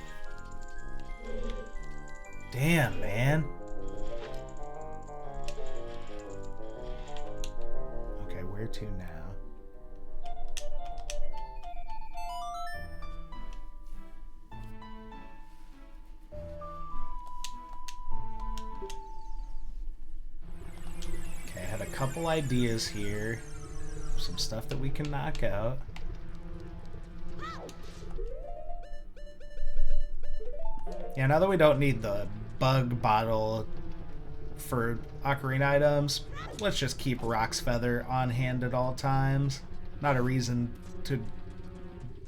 Damn, man. Okay, where to now? Okay, I had a couple ideas here. Some stuff that we can knock out. Yeah, now that we don't need the bug bottle for Ocarina items, let's just keep Rock's Feather on hand at all times. Not a reason to,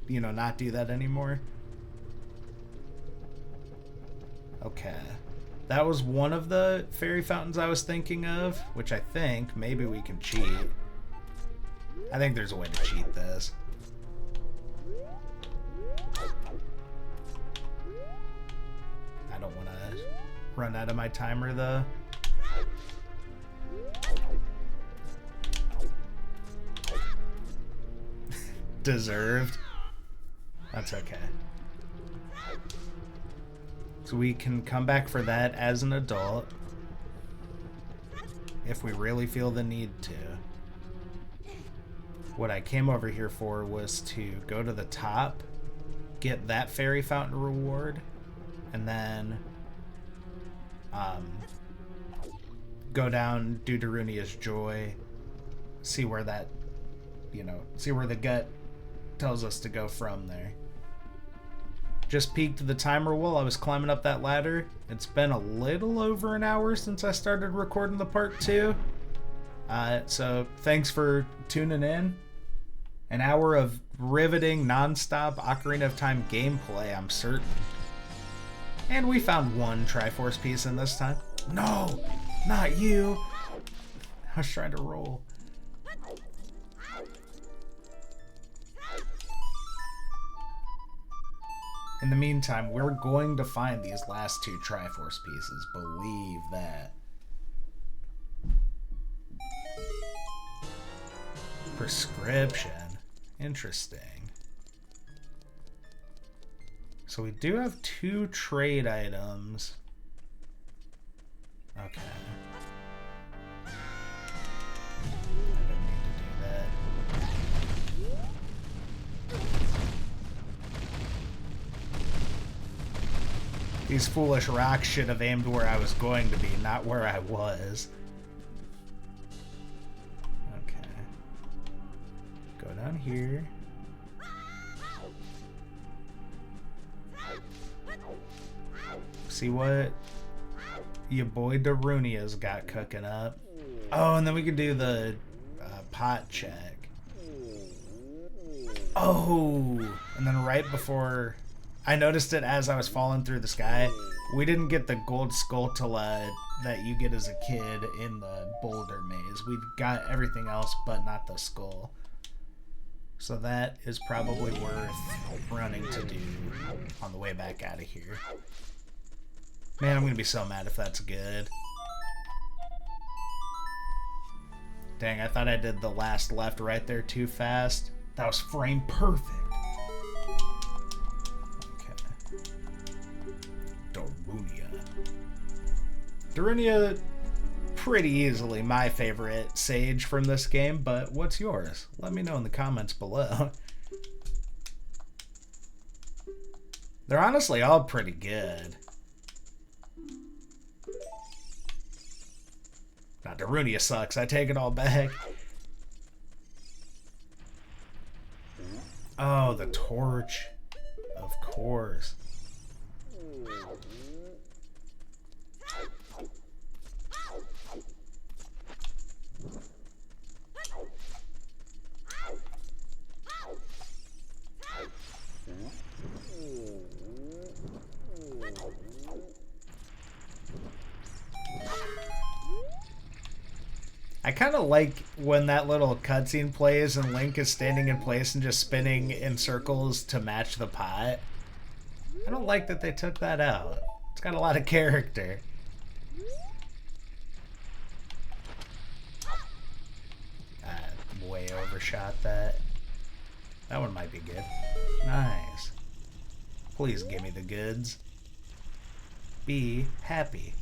you know, not do that anymore. Okay. That was one of the fairy fountains I was thinking of, which I think maybe we can cheat. I think there's a way to cheat this. I don't want to run out of my timer though. Deserved. That's okay. So we can come back for that as an adult if we really feel the need to. What I came over here for was to go to the top, get that fairy fountain reward, and then go down, do Darunia's Joy, see where that, you know, see where the gut tells us to go from there. Just peeked the timer while I was climbing up that ladder. It's been a little over an hour since I started recording the part 2. So thanks for tuning in. An hour of riveting, non-stop Ocarina of Time gameplay, I'm certain. And we found one Triforce piece in this time. No, not you. I was trying to roll. In the meantime, we're going to find these last 2 Triforce pieces. Believe that. Prescription. Interesting. So we do have 2 trade items. Okay. I didn't need to do that. These foolish rocks should have aimed where I was going to be, not where I was. Okay. Go down here. See what your boy Darunia's got cooking up. Oh, and then we can do the pot check. Oh, and then right before I noticed it as I was falling through the sky, we didn't get the gold skulltula that you get as a kid in the boulder maze. We got everything else but not the skull. So that is probably worth running to do on the way back out of here. Man, I'm going to be so mad if that's good. Dang, I thought I did the last left right there too fast. That was frame perfect. Okay. Darunia. Darunia, pretty easily my favorite sage from this game, but what's yours? Let me know in the comments below. They're honestly all pretty good. Now, Darunia sucks. I take it all back. Oh, the torch. Of course. I kind of like when that little cutscene plays and Link is standing in place and just spinning in circles to match the pot. I don't like that they took that out. It's got a lot of character. Way overshot that. That one might be good. Nice. Please give me the goods. Be happy.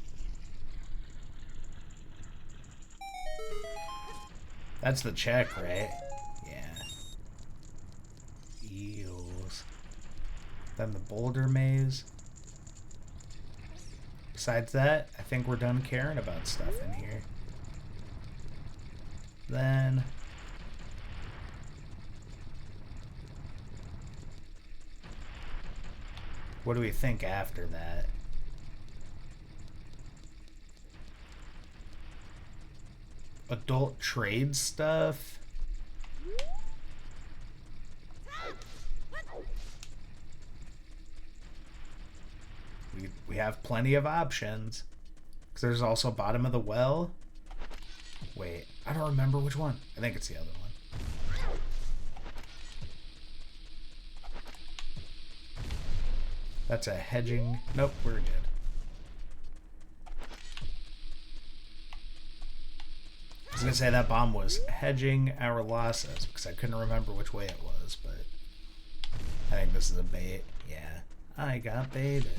That's the check, right? Yeah. Eels. Then the boulder maze. Besides that, I think we're done caring about stuff in here. Then... what do we think after that? Adult trade stuff? We have plenty of options. Because there's also bottom of the well. Wait, I don't remember which one. I think it's the other one. That's a hedging. Nope, we're good. I was going to say that bomb was hedging our losses because I couldn't remember which way it was, but I think this is a bait. Yeah, I got baited.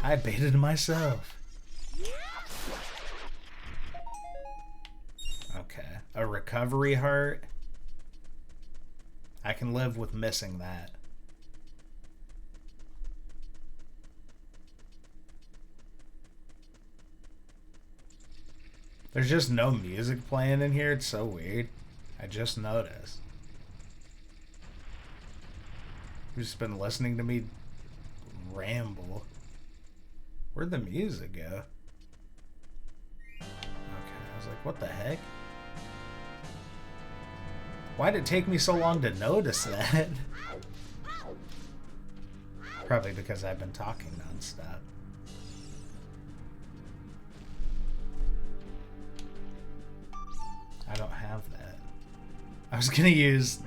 I baited myself. Okay, a recovery heart. I can live with missing that. There's just no music playing in here. It's so weird. I just noticed. You've just been listening to me ramble. Where'd the music go? Okay, I was like, what the heck? Why'd it take me so long to notice that? Probably because I've been talking nonstop. I don't have that. I was gonna use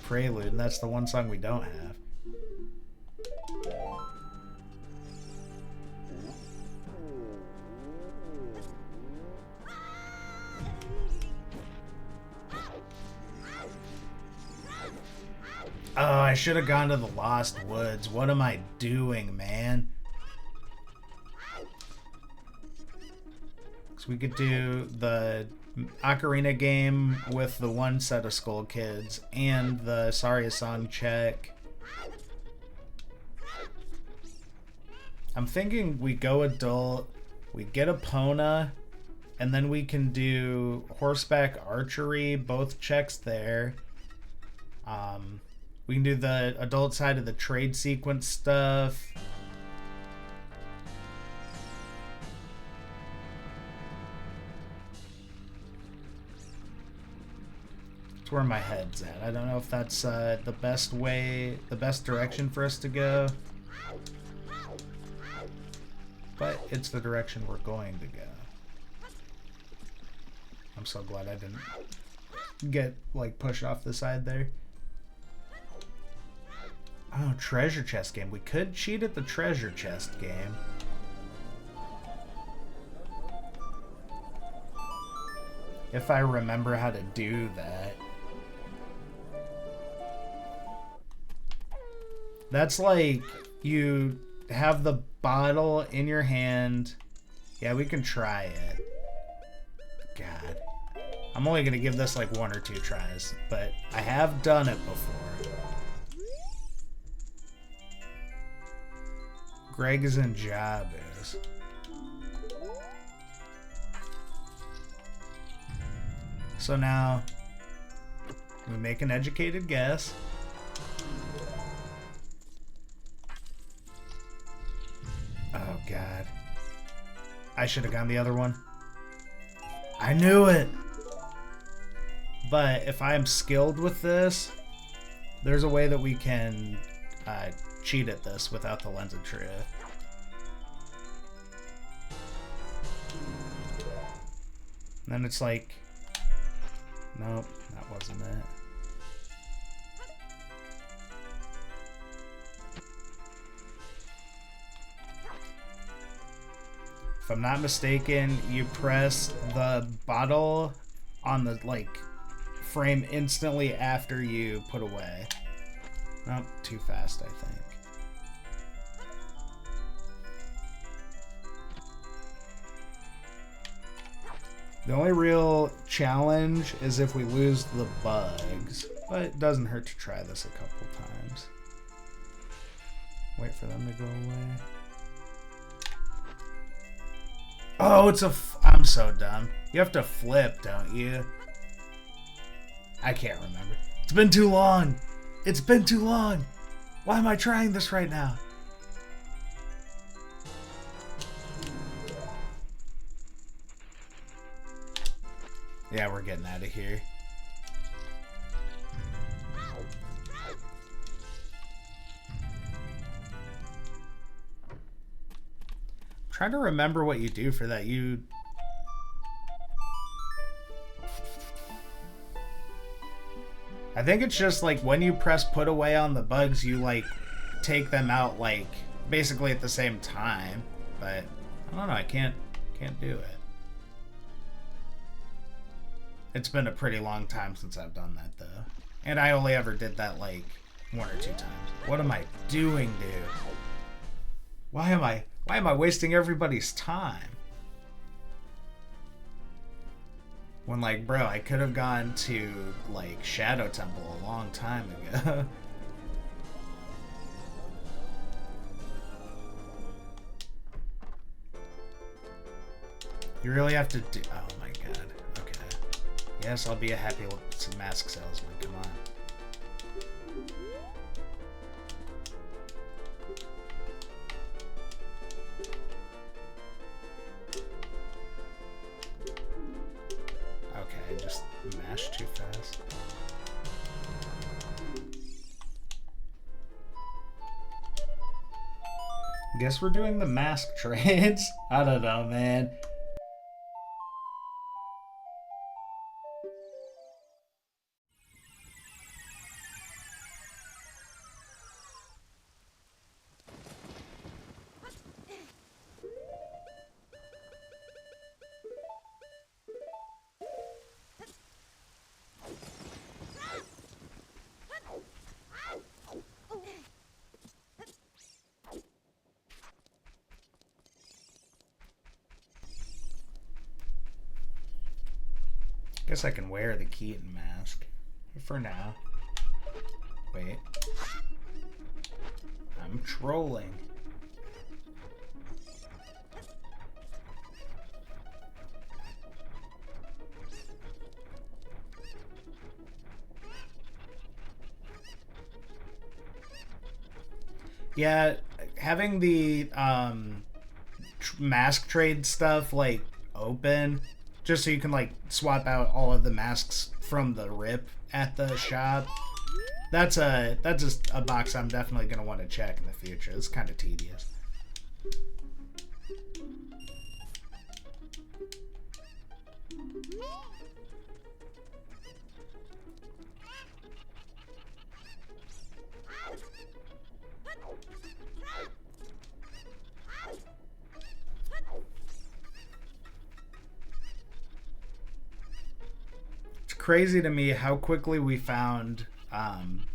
Prelude, and that's the one song we don't have. Oh, I should have gone to the Lost Woods. What am I doing, man? So we could do the Ocarina game with the one set of Skull Kids and the Saria song check. I'm thinking we go adult, we get a Pona, and then we can do horseback archery, both checks there. We can do the adult side of the trade sequence stuff. That's where my head's at. I don't know if that's the best way, the best direction for us to go. But it's the direction we're going to go. I'm so glad I didn't get, like, pushed off the side there. Oh, treasure chest game. We could cheat at the treasure chest game. If I remember how to do that. That's like, you have the bottle in your hand. Yeah, we can try it. God. I'm only going to give this like 1 or 2 tries, but I have done it before. Greg is in Jabuz. So now, we make an educated guess. Oh, God. I should have gone the other one. I knew it! But if I am skilled with this, there's a way that we can cheat at this without the lens of truth. And then it's like, nope, that wasn't it. If I'm not mistaken, you press the bottle on the, like, frame instantly after you put away. Nope, too fast, I think. The only real challenge is if we lose the bugs, but it doesn't hurt to try this a couple times. Wait for them to go away. Oh, it's a I'm so dumb. You have to flip, don't you? I can't remember. It's been too long. It's been too long. Why am I trying this right now? Yeah, we're getting out of here. Trying to remember what you do for that. I think it's just like when you press put away on the bugs, you like take them out like basically at the same time. But I don't know, I can't do it. It's been a pretty long time since I've done that though. And I only ever did that like 1 or 2 times. What am I doing, dude? Why am I wasting everybody's time? When, like, bro, I could have gone to, like, Shadow Temple a long time ago. You really have to do... Oh, my God. Okay. Yes, I'll be a happy mask salesman. Come on. Just mash too fast. Guess we're doing the mask trades. I don't know, man. Guess I can wear the Keaton mask for now. Wait. I'm trolling. Yeah, having the mask trade stuff like open, just so you can like swap out all of the masks from the rip at the shop. That's just a box I'm definitely gonna want to check in the future. It's kind of tedious. Crazy to me how quickly we found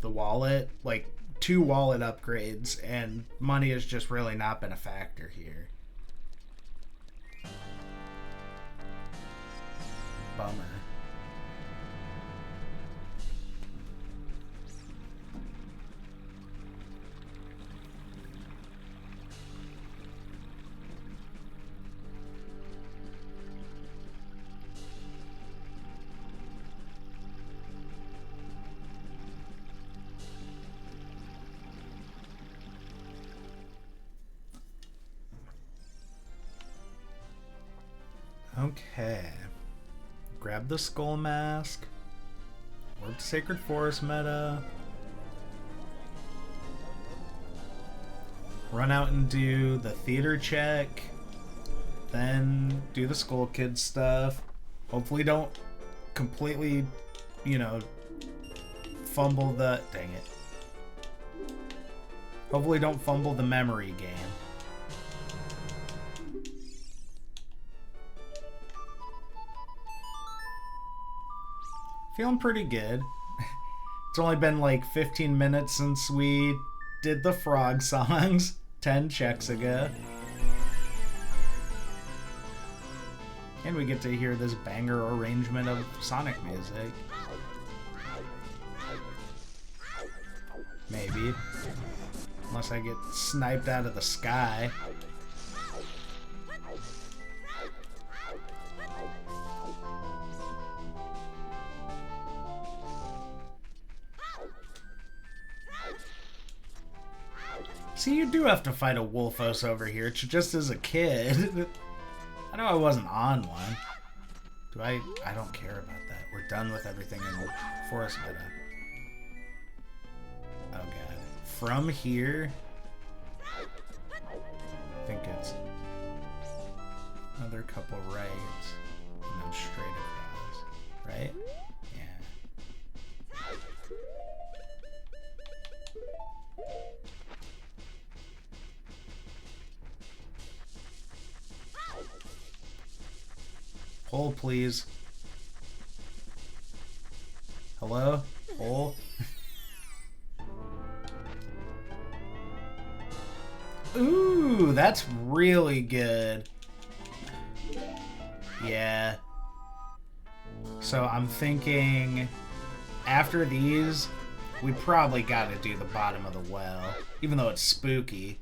the wallet, like 2 wallet upgrades, and money has just really not been a factor here. Bummer. Okay. Grab the skull mask. Work Sacred Forest meta. Run out and do the theater check. Then do the Skull Kid stuff. Hopefully don't completely, you know, fumble the... Dang it. Hopefully don't fumble the memory game. Feeling pretty good. It's only been like 15 minutes since we did the frog songs 10 checks ago. And we get to hear this banger arrangement of Sonic music. Maybe. Unless I get sniped out of the sky. See, you do have to fight a Wolfos over here, just as a kid. I know I wasn't on one. Do I? I don't care about that. We're done with everything in Forest Meta. Oh god. From here, I think it's another couple rights, and then straight across. Right? Yeah. Pull, please. Hello? Pull? Ooh, that's really good. Yeah. So I'm thinking after these, we probably gotta do the bottom of the well, even though it's spooky.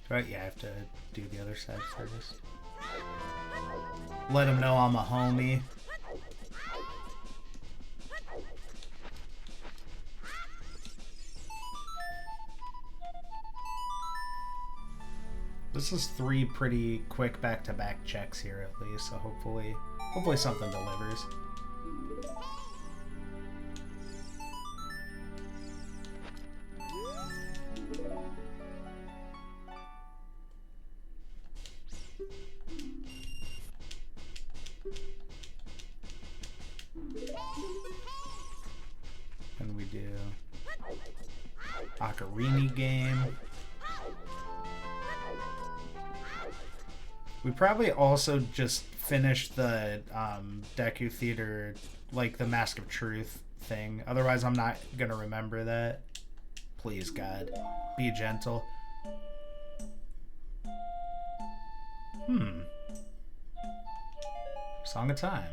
Right, yeah, I have to do the other side first. Let him know I'm a homie. This is 3 pretty quick back-to-back checks here at least, so hopefully something delivers. And we do Ocarina game. We probably also just finished the Deku Theater, like the Mask of Truth thing. Otherwise, I'm not gonna remember that. Please, God, be gentle. Song of Time.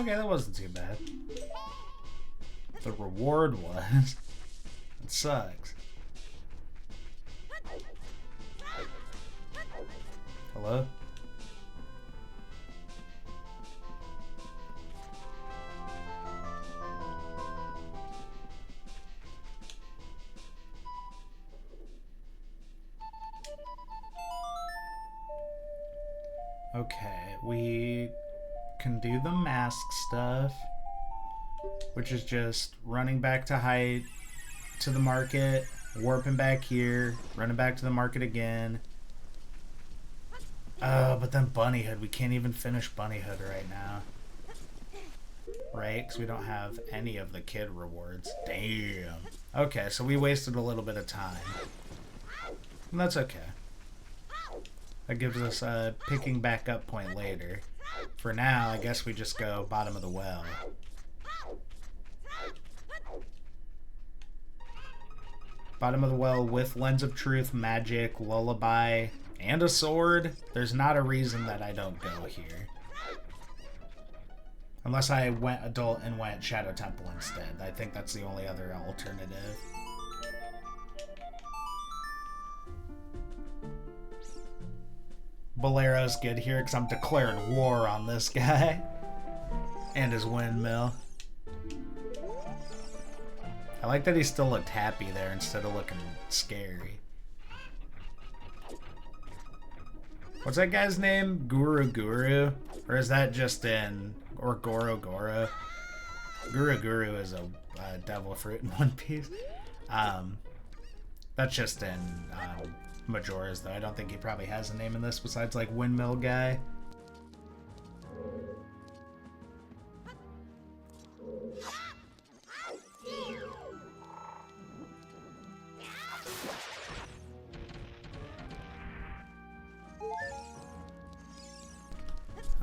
Okay, that wasn't too bad. The reward was. It sucks. Hello? Okay, we can do the mask stuff, which is just running back to height to the market, warping back here, running back to the market again. But then Bunnyhood, we can't even finish Bunnyhood right now. Right? Because we don't have any of the kid rewards. Damn. Okay, so we wasted a little bit of time. And that's okay. That gives us a picking back up point later. For now, I guess we just go bottom of the well. Bottom of the well with Lens of Truth, magic, lullaby, and a sword. There's not a reason that I don't go here. Unless I went adult and went Shadow Temple instead. I think that's the only other alternative. Bolero's good here because I'm declaring war on this guy. And his windmill. I like that he still looked happy there instead of looking scary. What's that guy's name? Guru Guru? Or is that just in... Or Goro Goro? Guru Guru is a devil fruit in One Piece. That's just in Majora's, though. I don't think he probably has a name in this besides, like, Windmill Guy.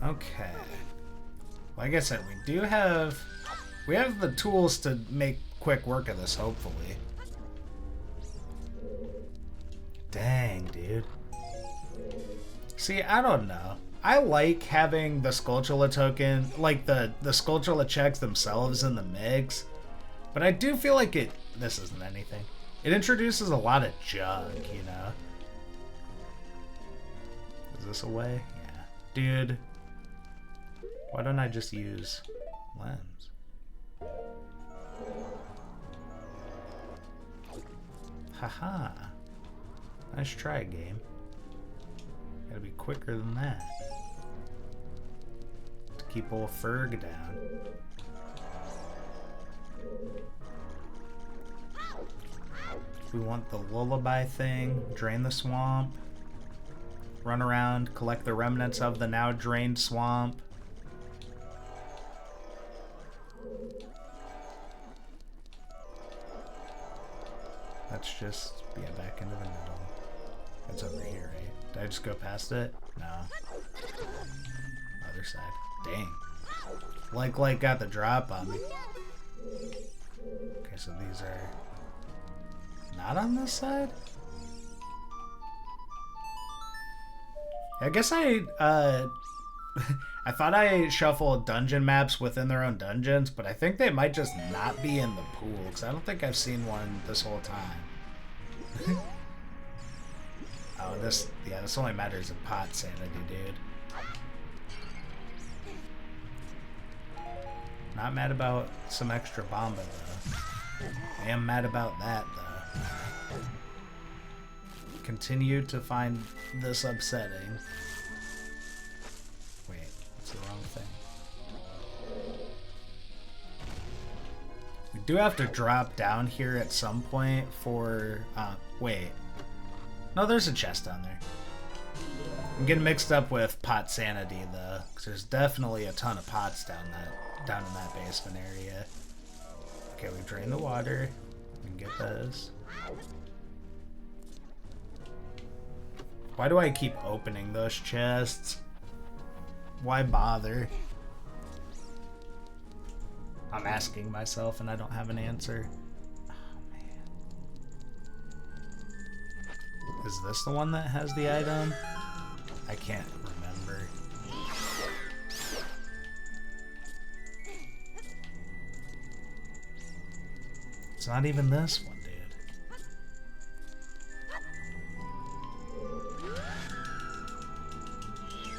Okay. Like I said, we have the tools to make quick work of this, hopefully. Dang, dude. See, I don't know. I like having the Skulltula token, like the Skulltula checks themselves in the mix, but I do feel like this isn't anything. It introduces a lot of junk, you know? Is this a way? Yeah. Dude. Why don't I just use Lens? Haha. Nice try, game. Gotta be quicker than that. To keep old Ferg down. We want the lullaby thing. Drain the swamp. Run around, collect the remnants of the now drained swamp. Let's just be back into the middle. It's over here, right? Did I just go past it? No. Other side. Dang. Like got the drop on me. Okay, so these are not on this side? I guess I thought I shuffled dungeon maps within their own dungeons, but I think they might just not be in the pool, because I don't think I've seen one this whole time. Oh, this only matters in pot sanity, dude. Not mad about some extra bomba, though. I am mad about that, though. Continue to find this upsetting. Wait, that's the wrong thing. We do have to drop down here at some point for... wait. No, there's a chest down there. I'm getting mixed up with pot sanity, though, because there's definitely a ton of pots down in that basement area. Okay, we drain the water. We can get those. Why do I keep opening those chests? Why bother? I'm asking myself and I don't have an answer. Oh, man. Is this the one that has the item? I can't remember. not even this one, dude.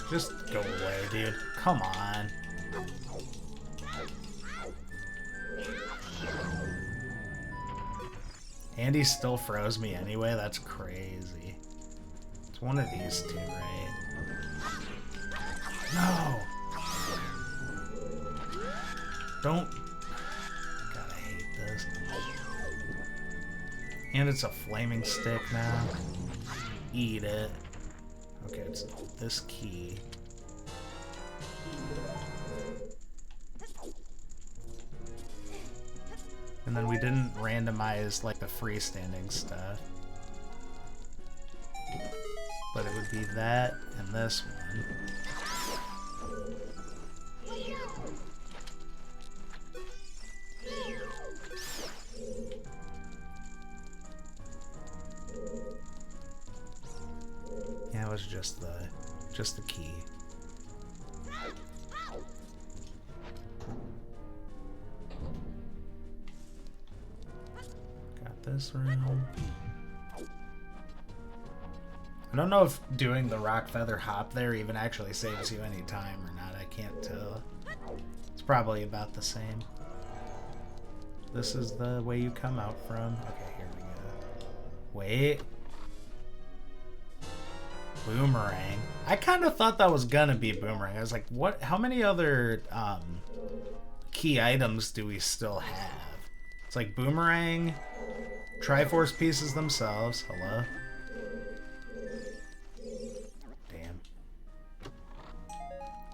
Just go away, dude. Come on. And he still froze me anyway? That's crazy. It's one of these two, right? No! Don't... God, I hate this. And it's a flaming stick now. Eat it. Okay, it's this key. And then we didn't randomize, like, the freestanding stuff. But it would be that and this one. Yeah, it was just the key. Got this room. I don't know if doing the rock feather hop there even actually saves you any time or not. I can't tell. It's probably about the same. This is the way you come out from. Okay, here we go. Wait. Boomerang. I kind of thought that was gonna be boomerang. I was like, what? How many other key items do we still have? It's like boomerang, Triforce pieces themselves. Hello? Damn.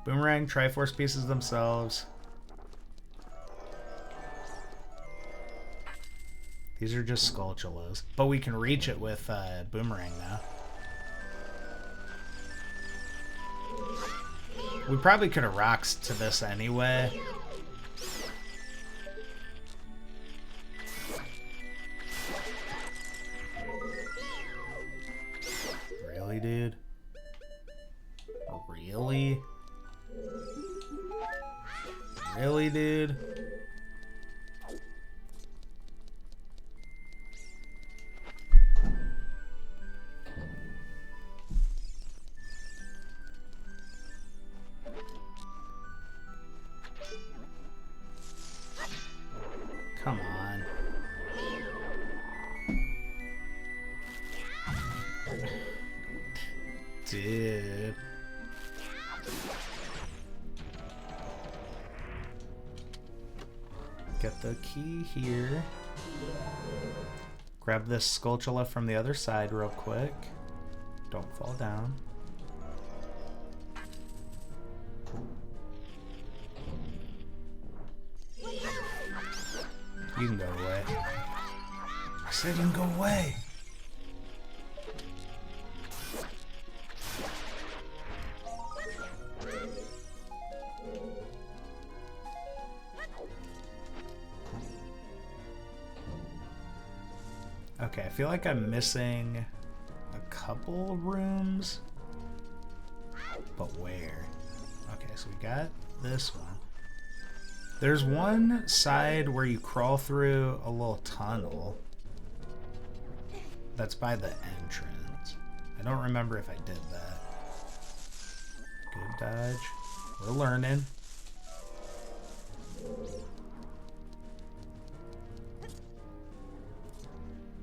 Boomerang, Triforce pieces themselves. These are just skulltulas. But we can reach it with boomerang now. We probably could have rocks to this anyway. Really, dude? Really? Really, dude? Come on. Dude. Get the key here. Grab this skulltula from the other side real quick. Don't fall down. You can go away. I said you can go away. Okay, I feel like I'm missing a couple rooms. But where? Okay, so we got this one. There's one side where you crawl through a little tunnel. That's by the entrance. I don't remember if I did that. Good dodge. We're learning.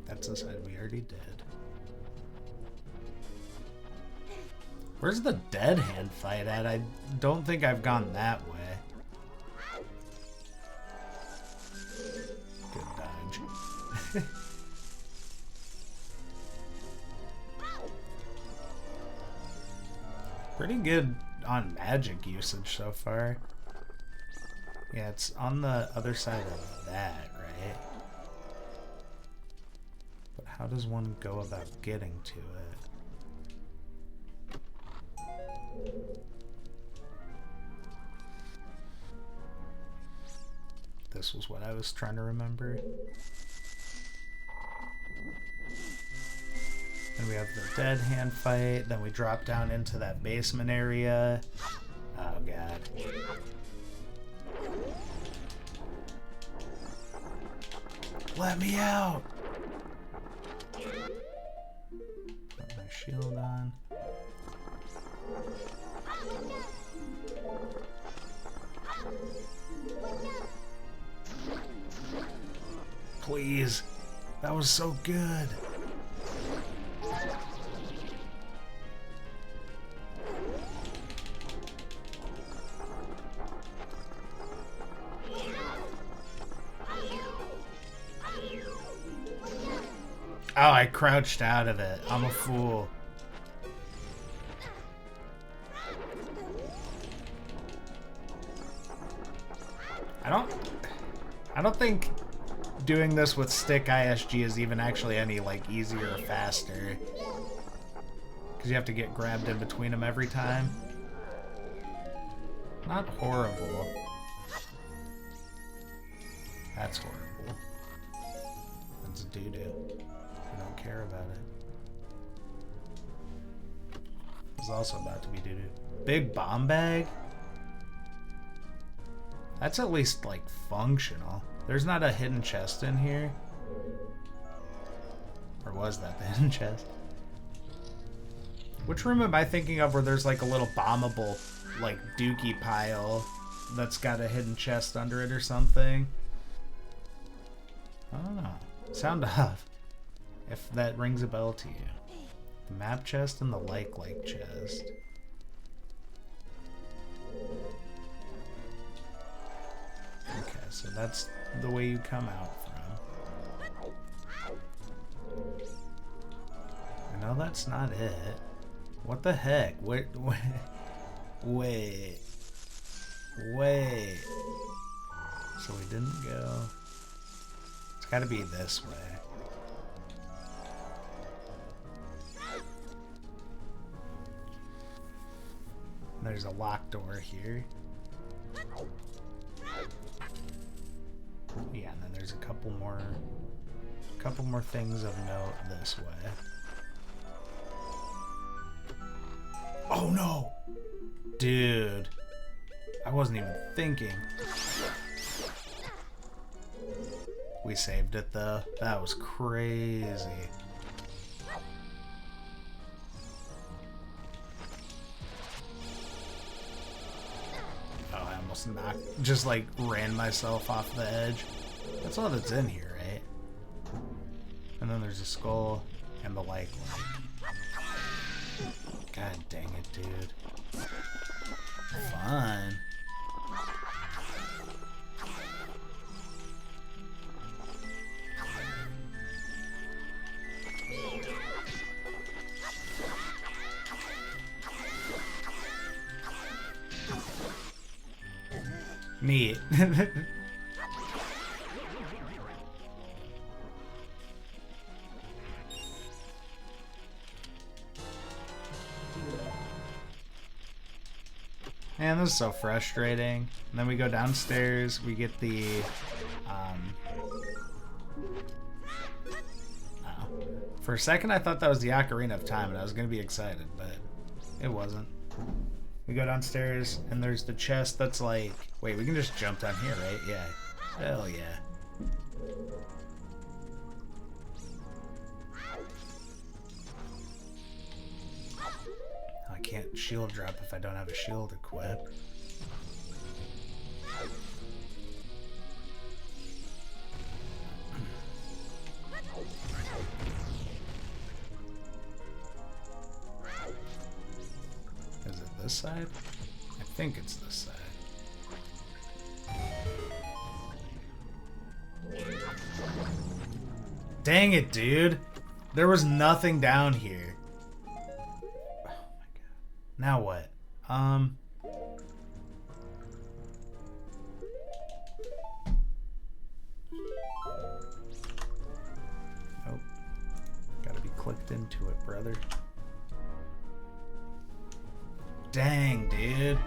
That's the side we already did. Where's the dead hand fight at? I don't think I've gone that way. Good dodge. Pretty good on magic usage so far. Yeah, it's on the other side of that, right? But how does one go about getting to it? This was what I was trying to remember. Then we have the dead hand fight. Then we drop down into that basement area. Oh god. Let me out! Put my shield on. Please. That was so good. Oh, I crouched out of it. I'm a fool. I don't think doing this with stick ISG is even actually any like easier or faster. Because you have to get grabbed in between them every time. Not horrible. That's horrible. That's doo-doo. I don't care about it. It's also about to be doo-doo. Big bomb bag? That's at least, like, functional. There's not a hidden chest in here. Or was that the hidden chest? Which room am I thinking of where there's, like, a little bombable, like, dookie pile that's got a hidden chest under it or something? I don't know. Sound off. If that rings a bell to you. The map chest and the like chest. Okay, so that's the way you come out from. I know that's not it. What the heck? Wait. So we didn't go. It's gotta be this way. There's a locked door here. Yeah, and then there's a couple more things of note this way. Oh no! Dude. I wasn't even thinking. We saved it though. That was crazy. Just like ran myself off the edge. That's all that's in here, right? And then there's a skull and the like. God dang it, dude. Fun. Neat. Man, this is so frustrating. And then we go downstairs, we get the oh. For a second I thought that was the Ocarina of Time and I was gonna be excited, but it wasn't. We go downstairs, and there's the chest that's like... Wait, we can just jump down here, right? Yeah. Hell yeah. I can't shield drop if I don't have a shield equipped. This side? I think it's this side. Dang it, dude. There was nothing down here. Oh my god. Now what? Nope. Gotta be clicked into it, brother. Dang, dude.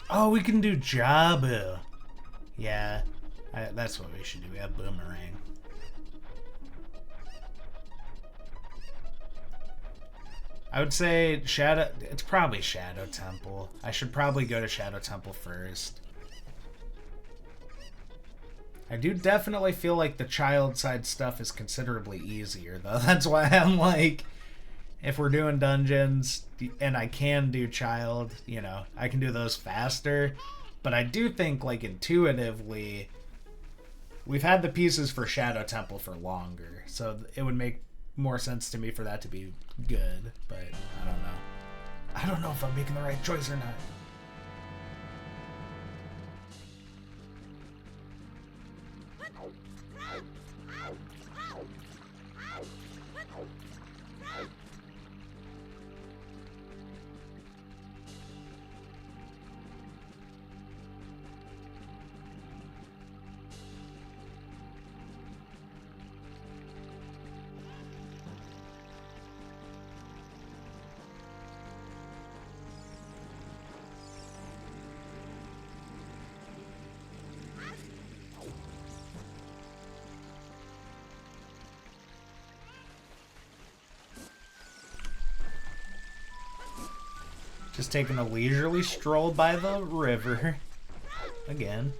Oh, we can do Jabu. Yeah, that's what we should do. We have Boomerang. I would say Shadow... It's probably Shadow Temple. I should probably go to Shadow Temple first. I do definitely feel like the child side stuff is considerably easier, though. That's why I'm like... If we're doing dungeons, and I can do child, you know, I can do those faster. But I do think, like, intuitively... We've had the pieces for Shadow Temple for longer, so it would make more sense to me for that to be good, but I don't know. I don't know if I'm making the right choice or not. Just taking a leisurely stroll by the river. Again.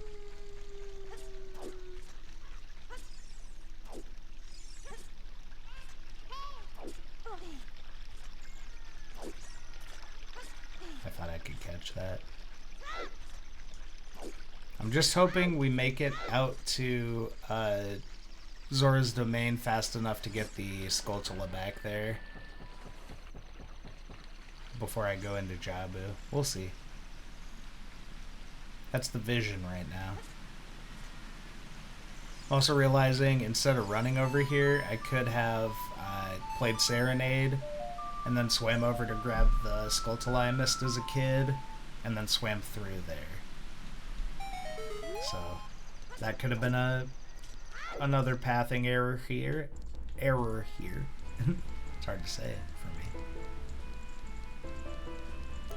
I thought I could catch that. I'm just hoping we make it out to Zora's Domain fast enough to get the skulltula back there before I go into Jabu. We'll see. That's the vision right now. Also realizing instead of running over here, I could have played Serenade and then swam over to grab the skulltula I missed as a kid and then swam through there. So that could have been another pathing error here. It's hard to say it for me.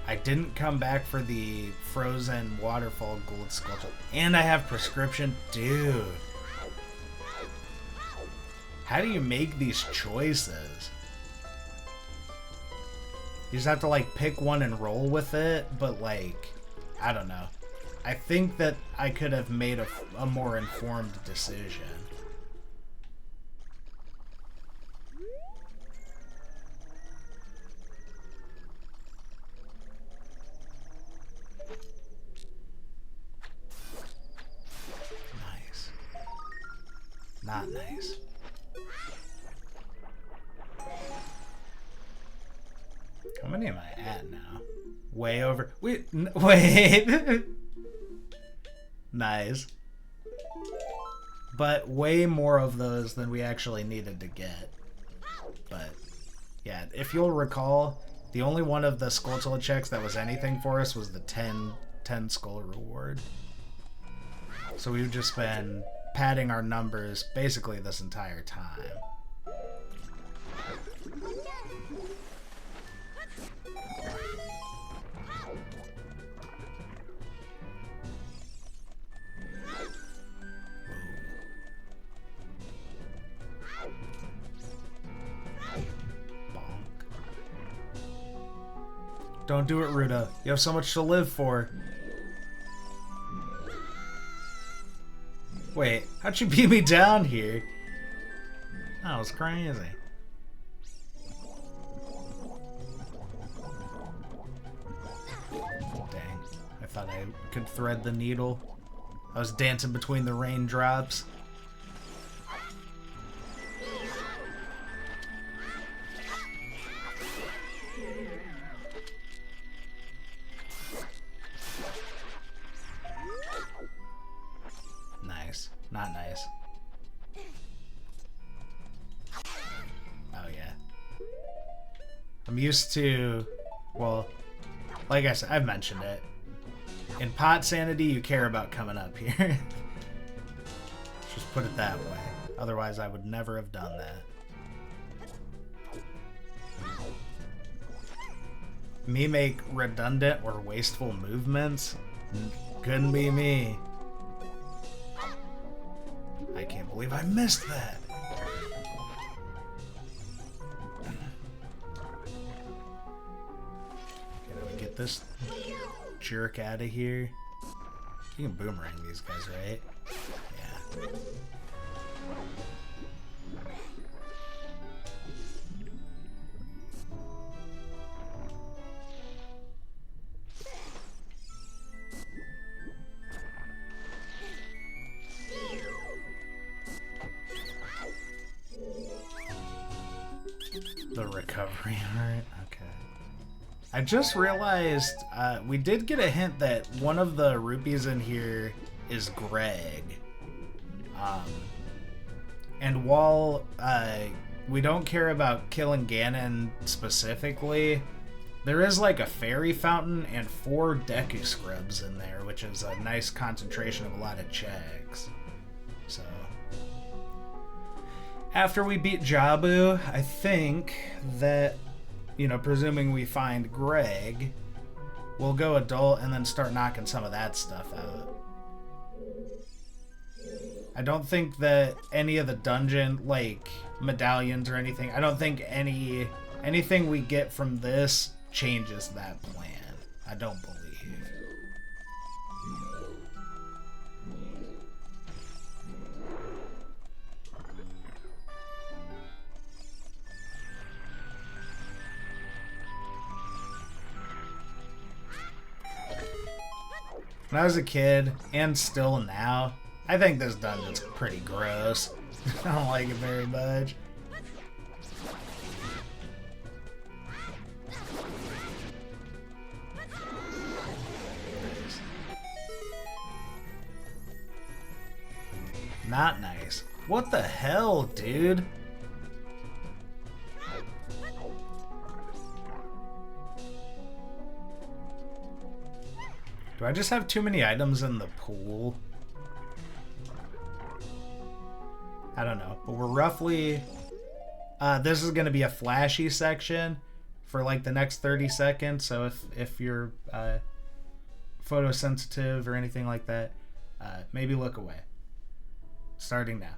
I didn't come back for the frozen waterfall gold skulltula. And I have prescription. Dude. How do you make these choices? You just have to, like, pick one and roll with it, but, like, I don't know. I think that I could have made a more informed decision. Nice. Not nice. How many am I at now? Way over. Wait. Nice. But way more of those than we actually needed to get. But, yeah, if you'll recall, the only one of the skulltula checks that was anything for us was the 10 skull reward. So we've just been padding our numbers basically this entire time. Don't do it, Ruta. You have so much to live for. Wait, how'd you beat me down here? That was crazy. Dang. I thought I could thread the needle. I was dancing between the raindrops. Nice. Not nice. Oh, yeah. I'm used to... Well, like I said, I've mentioned it. In pot sanity, you care about coming up here. Just put it that way. Otherwise, I would never have done that. Me make redundant or wasteful movements? Couldn't be me. I can't believe I missed that. this jerk out of here. You can boomerang these guys, right? Yeah. The recovery heart. Okay. I just realized we did get a hint that one of the rupees in here is Greg. And while we don't care about killing Ganon specifically, there is like a fairy fountain and 4 Deku Scrubs in there, which is a nice concentration of a lot of checks. So after we beat Jabu, I think that, you know, presuming we find Greg, we'll go adult and then start knocking some of that stuff out. I don't think that any of the dungeon, like, medallions or anything, I don't think anything we get from this changes that plan. I don't believe. When I was a kid, and still now, I think this dungeon's pretty gross. I don't like it very much. Not nice. What the hell, dude? Do I just have too many items in the pool? I don't know, but we're roughly... this is going to be a flashy section for like the next 30 seconds, so if you're photosensitive or anything like that, maybe look away. Starting now.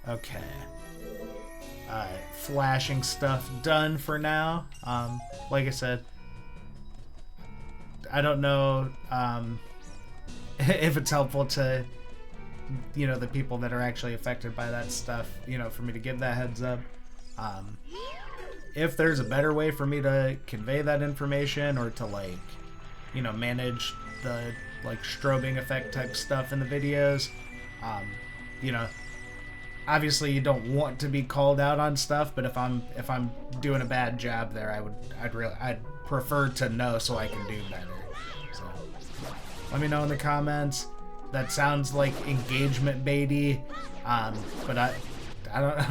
Okay. Flashing stuff done for now. Like I said, I don't know if it's helpful to, you know, the people that are actually affected by that stuff, you know, for me to give that heads up. If there's a better way for me to convey that information or to, like, you know, manage the, like, strobing effect type stuff in the videos, you know, obviously you don't want to be called out on stuff, but if I'm doing a bad job there, I'd prefer to know so I can do better. So let me know in the comments. That sounds like engagement baity, but I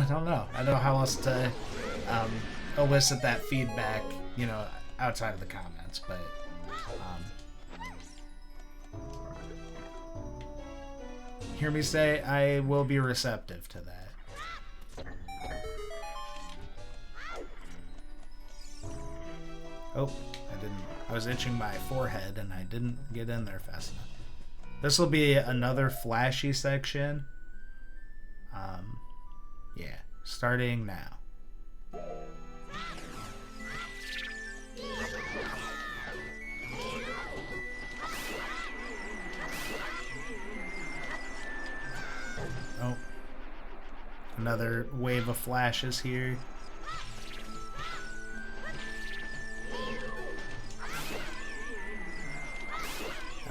don't know. I don't know how else to elicit that feedback, you know, outside of the comments, but hear me say I will be receptive to that. Oh, I was itching my forehead and I didn't get in there fast enough. This will be another flashy section. Yeah, starting now. Oh, another wave of flashes here.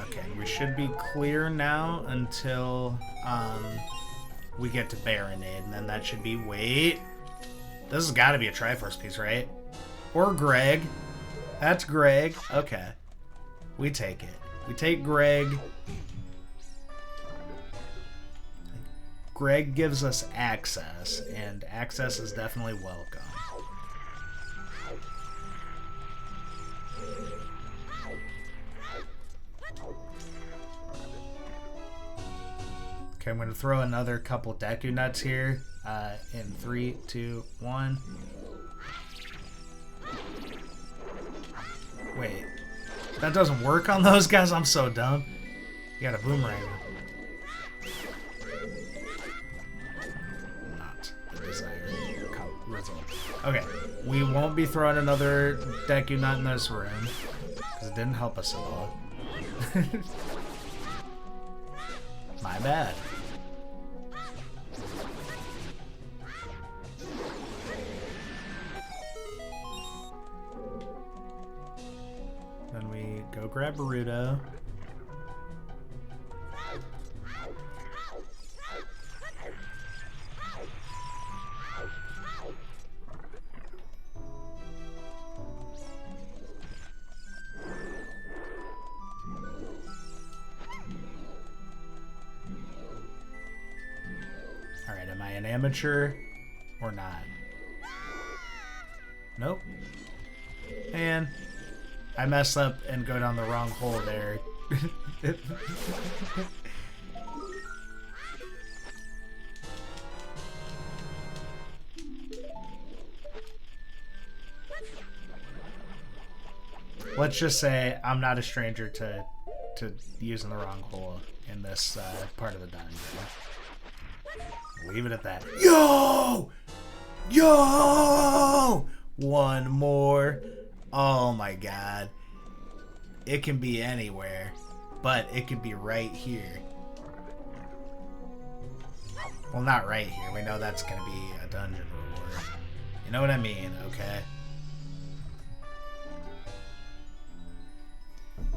Okay, we should be clear now until we get to Baronade, and then that should be... Wait! This has got to be a Triforce piece, right? Or Greg. That's Greg. Okay. We take it. We take Greg. Greg gives us access, and access is definitely welcome. Okay, I'm going to throw another couple Deku Nuts here in 3, 2, 1. Wait, that doesn't work on those guys? I'm so dumb. You got a boomerang. Okay, we won't be throwing another Deku Nut in this room, because it didn't help us at all. My bad. Then we go grab Boruto. Alright, am I an amateur or not? Nope. And I mess up and go down the wrong hole there. Let's just say I'm not a stranger to using the wrong hole in this part of the dungeon. Leave it at that. Yo! Yo! One more. Oh my god. It can be anywhere, but it could be right here. Well, not right here. We know that's going to be a dungeon reward. You know what I mean, okay?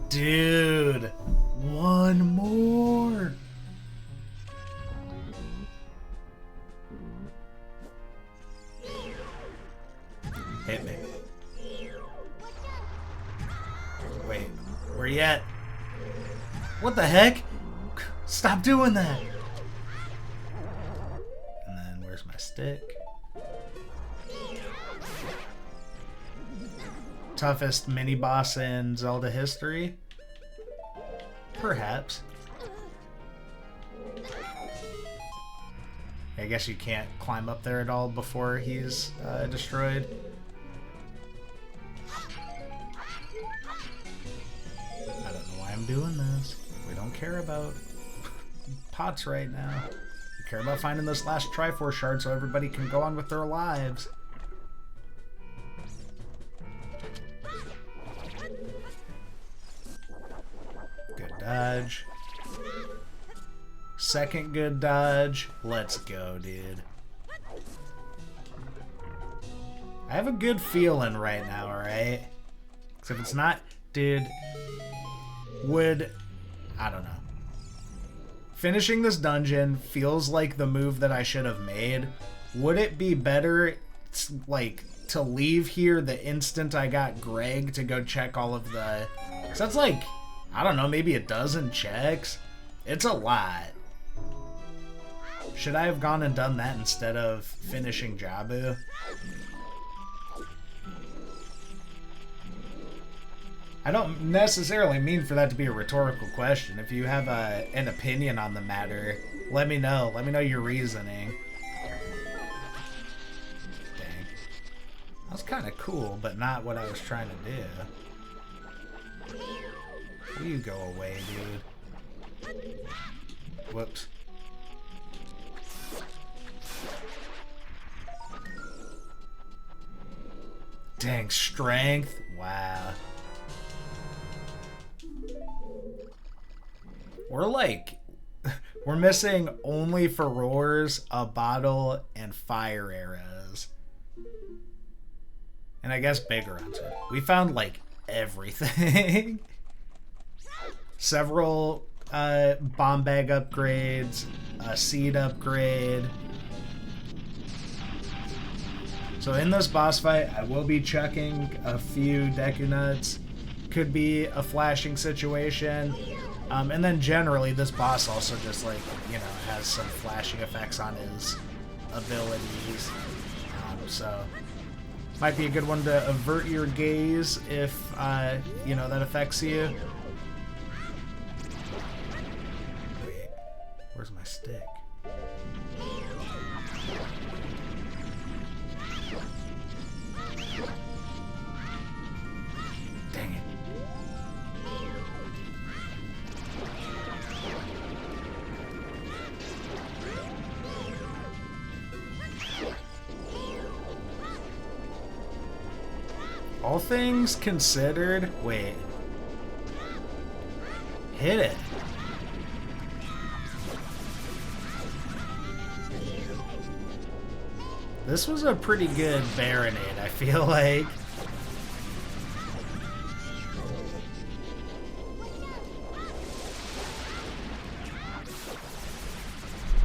Dude, one more. Hit me. Wait, where you at? What the heck? Stop doing that. And then where's my stick? Toughest mini boss in Zelda history? Perhaps. I guess you can't climb up there at all before he's destroyed. I don't know why I'm doing this. We don't care about pots right now. We care about finding this last Triforce shard so everybody can go on with their lives. Good dodge. Second good dodge. Let's go, dude. I have a good feeling right now, alright? Except it's not, dude. I don't know. Finishing this dungeon feels like the move that I should have made. Would it be better, like, to leave here the instant I got Greg to go check all of the... Because that's like, I don't know, maybe a dozen checks? It's a lot. Should I have gone and done that instead of finishing Jabu? I don't necessarily mean for that to be a rhetorical question. If you have an opinion on the matter, let me know. Let me know your reasoning. Dang. That was kind of cool, but not what I was trying to do. Will you go away, dude? Whoops. Dang, strength. Wow. We're missing only for roars, a bottle, and fire arrows. And I guess bigger ones. We found, like, everything. Several bomb bag upgrades, a seed upgrade. So in this boss fight, I will be chucking a few Deku Nuts. Could be a flashing situation. And then generally, this boss also just, like, you know, has some flashing effects on his abilities. So, might be a good one to avert your gaze if, you know, that affects you. Wait, where's my stick? Dang it. All things considered, wait. Hit it. This was a pretty good Baronade, I feel like.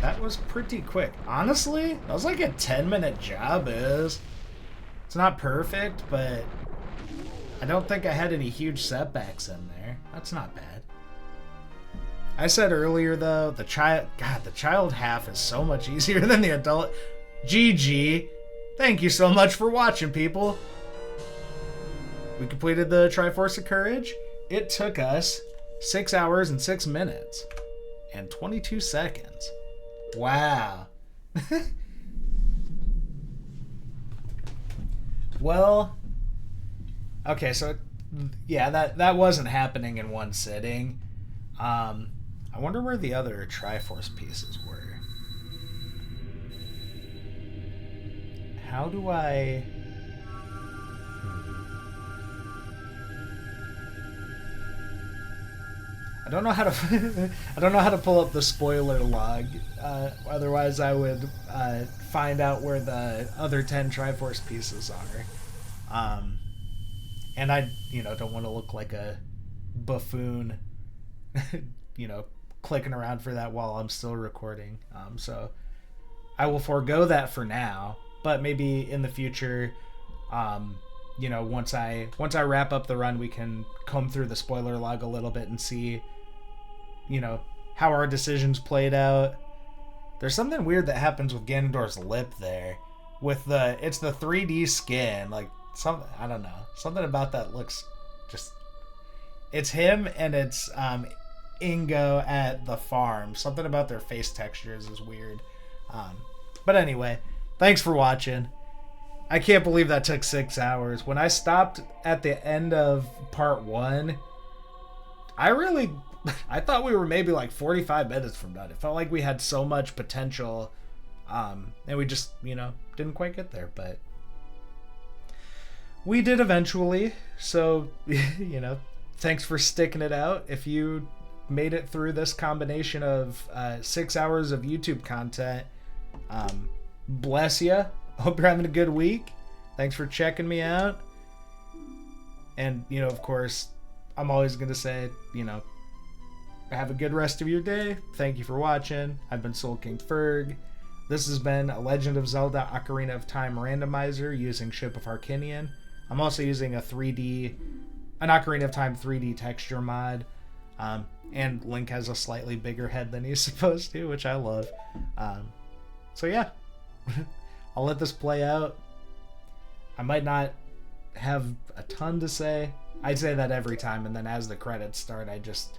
That was pretty quick. Honestly, that was like a 10-minute job. It's not perfect, but I don't think I had any huge setbacks in there. That's not bad. I said earlier, though, the child half is so much easier than the adult. GG. Thank you so much for watching, people. We completed the Triforce of Courage. It took us 6 hours and 6 minutes and 22 seconds. Wow. Well, okay, so yeah, that wasn't happening in one sitting. I wonder where the other Triforce pieces were. How do I... I don't know how to I don't know how to pull up the spoiler log. Otherwise I would find out where the other 10 Triforce pieces are. And I, don't want to look like a buffoon, clicking around for that while I'm still recording. So I will forego that for now, but maybe in the future, once I wrap up the run, we can comb through the spoiler log a little bit and see, how our decisions played out. There's something weird that happens with Ganondorf's lip there. It's the 3D skin, like I don't know. Something about that looks just, it's him and it's Ingo at the farm. Something about their face textures is weird. But anyway, thanks for watching. I can't believe that took 6 hours. When I stopped at the end of part 1, I thought we were maybe like 45 minutes from done. It felt like we had so much potential, and we just, didn't quite get there, but we did eventually. So, thanks for sticking it out. If you made it through this combination of 6 hours of YouTube content, bless you. Hope you're having a good week. Thanks for checking me out. And, of course, I'm always going to say, have a good rest of your day. Thank you for watching. I've been Soul King Ferg. This has been a Legend of Zelda Ocarina of Time randomizer using Ship of Harkinian. I'm also using an Ocarina of Time 3D texture mod. And Link has a slightly bigger head than he's supposed to, which I love. So yeah, I'll let this play out. I might not have a ton to say. I say that every time, and then as the credits start, I just,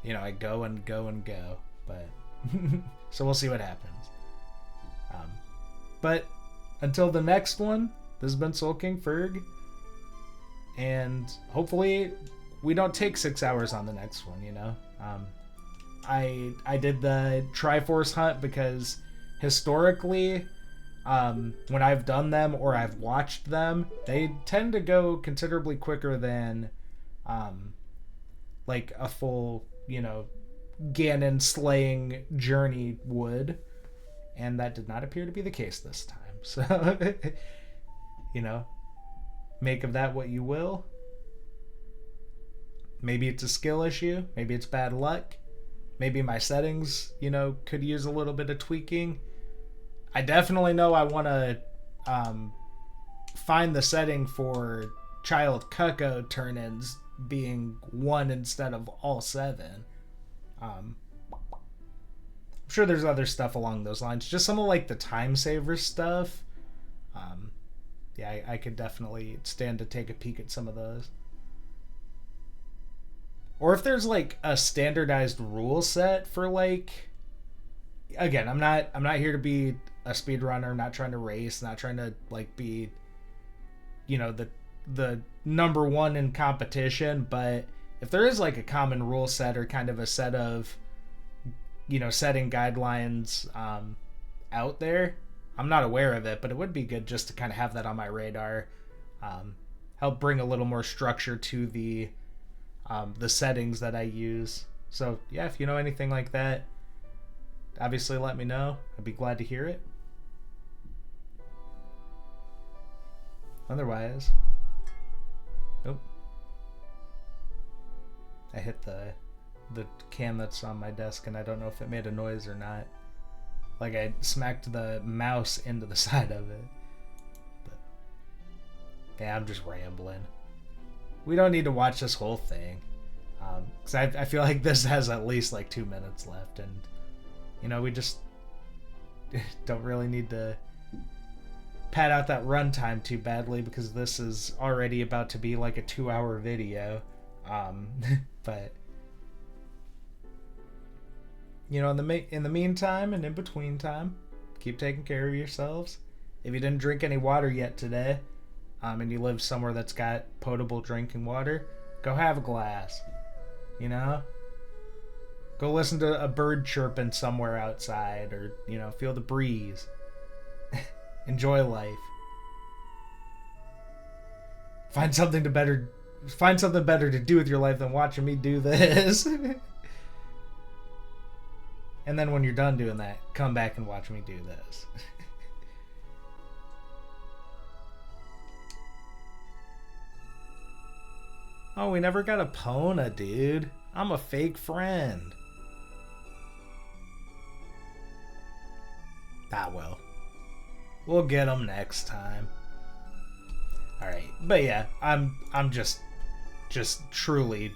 I go and go and go. But so we'll see what happens. But until the next one, this has been Soul King Ferg, and hopefully we don't take 6 hours on the next one. I did the Triforce hunt because historically, when I've done them or I've watched them, they tend to go considerably quicker than like a full, Ganon slaying journey would. And that did not appear to be the case this time. So, make of that what you will. Maybe it's a skill issue. Maybe it's bad luck. Maybe my settings, could use a little bit of tweaking. I definitely know I want to find the setting for Child Cucko turn-ins being 1 instead of all 7. I'm sure there's other stuff along those lines. Just some of like the time saver stuff. Yeah, I could definitely stand to take a peek at some of those. Or if there's like a standardized rule set for like, again, I'm not here to be a speedrunner. I'm not trying to race, not trying to like be, the number one in competition. But if there is like a common rule set or kind of a set of, setting guidelines out there, I'm not aware of it, but it would be good just to kind of have that on my radar. help bring a little more structure to the settings that I use. So yeah, if you know anything like that, obviously let me know. I'd be glad to hear it. Otherwise, nope. I hit the can that's on my desk and I don't know if it made a noise or not. Like I smacked the mouse into the side of it. But yeah, I'm just rambling. We don't need to watch this whole thing. Because I feel like this has at least like 2 minutes left, and you know, we just don't really need to pad out that runtime too badly because this is already about to be like a 2-hour video. But you know, in the meantime and in between time, keep taking care of yourselves. If you didn't drink any water yet today, and you live somewhere that's got potable drinking water, go have a glass. You know? Go listen to a bird chirping somewhere outside, or, you know, feel the breeze. Enjoy life. Find something better to do with your life than watching me do this. And then when you're done doing that, come back and watch me do this. Oh, we never got a Pona, dude. I'm a fake friend. Ah, well. We'll get them next time. Alright, but yeah, I'm just truly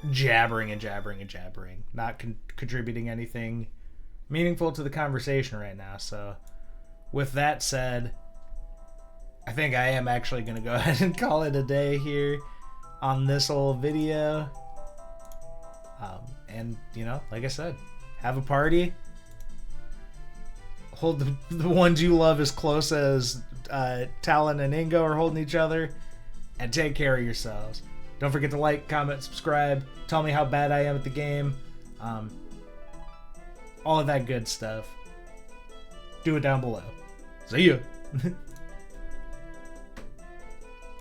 jabbering and jabbering and jabbering. Not contributing anything meaningful to the conversation right now, so with that said, I think I am actually going to go ahead and call it a day here on this old video. And, you know, like I said, have a party. Hold the ones you love as close as Talon and Ingo are holding each other. And take care of yourselves. Don't forget to like, comment, subscribe. Tell me how bad I am at the game. All of that good stuff. Do it down below. See ya.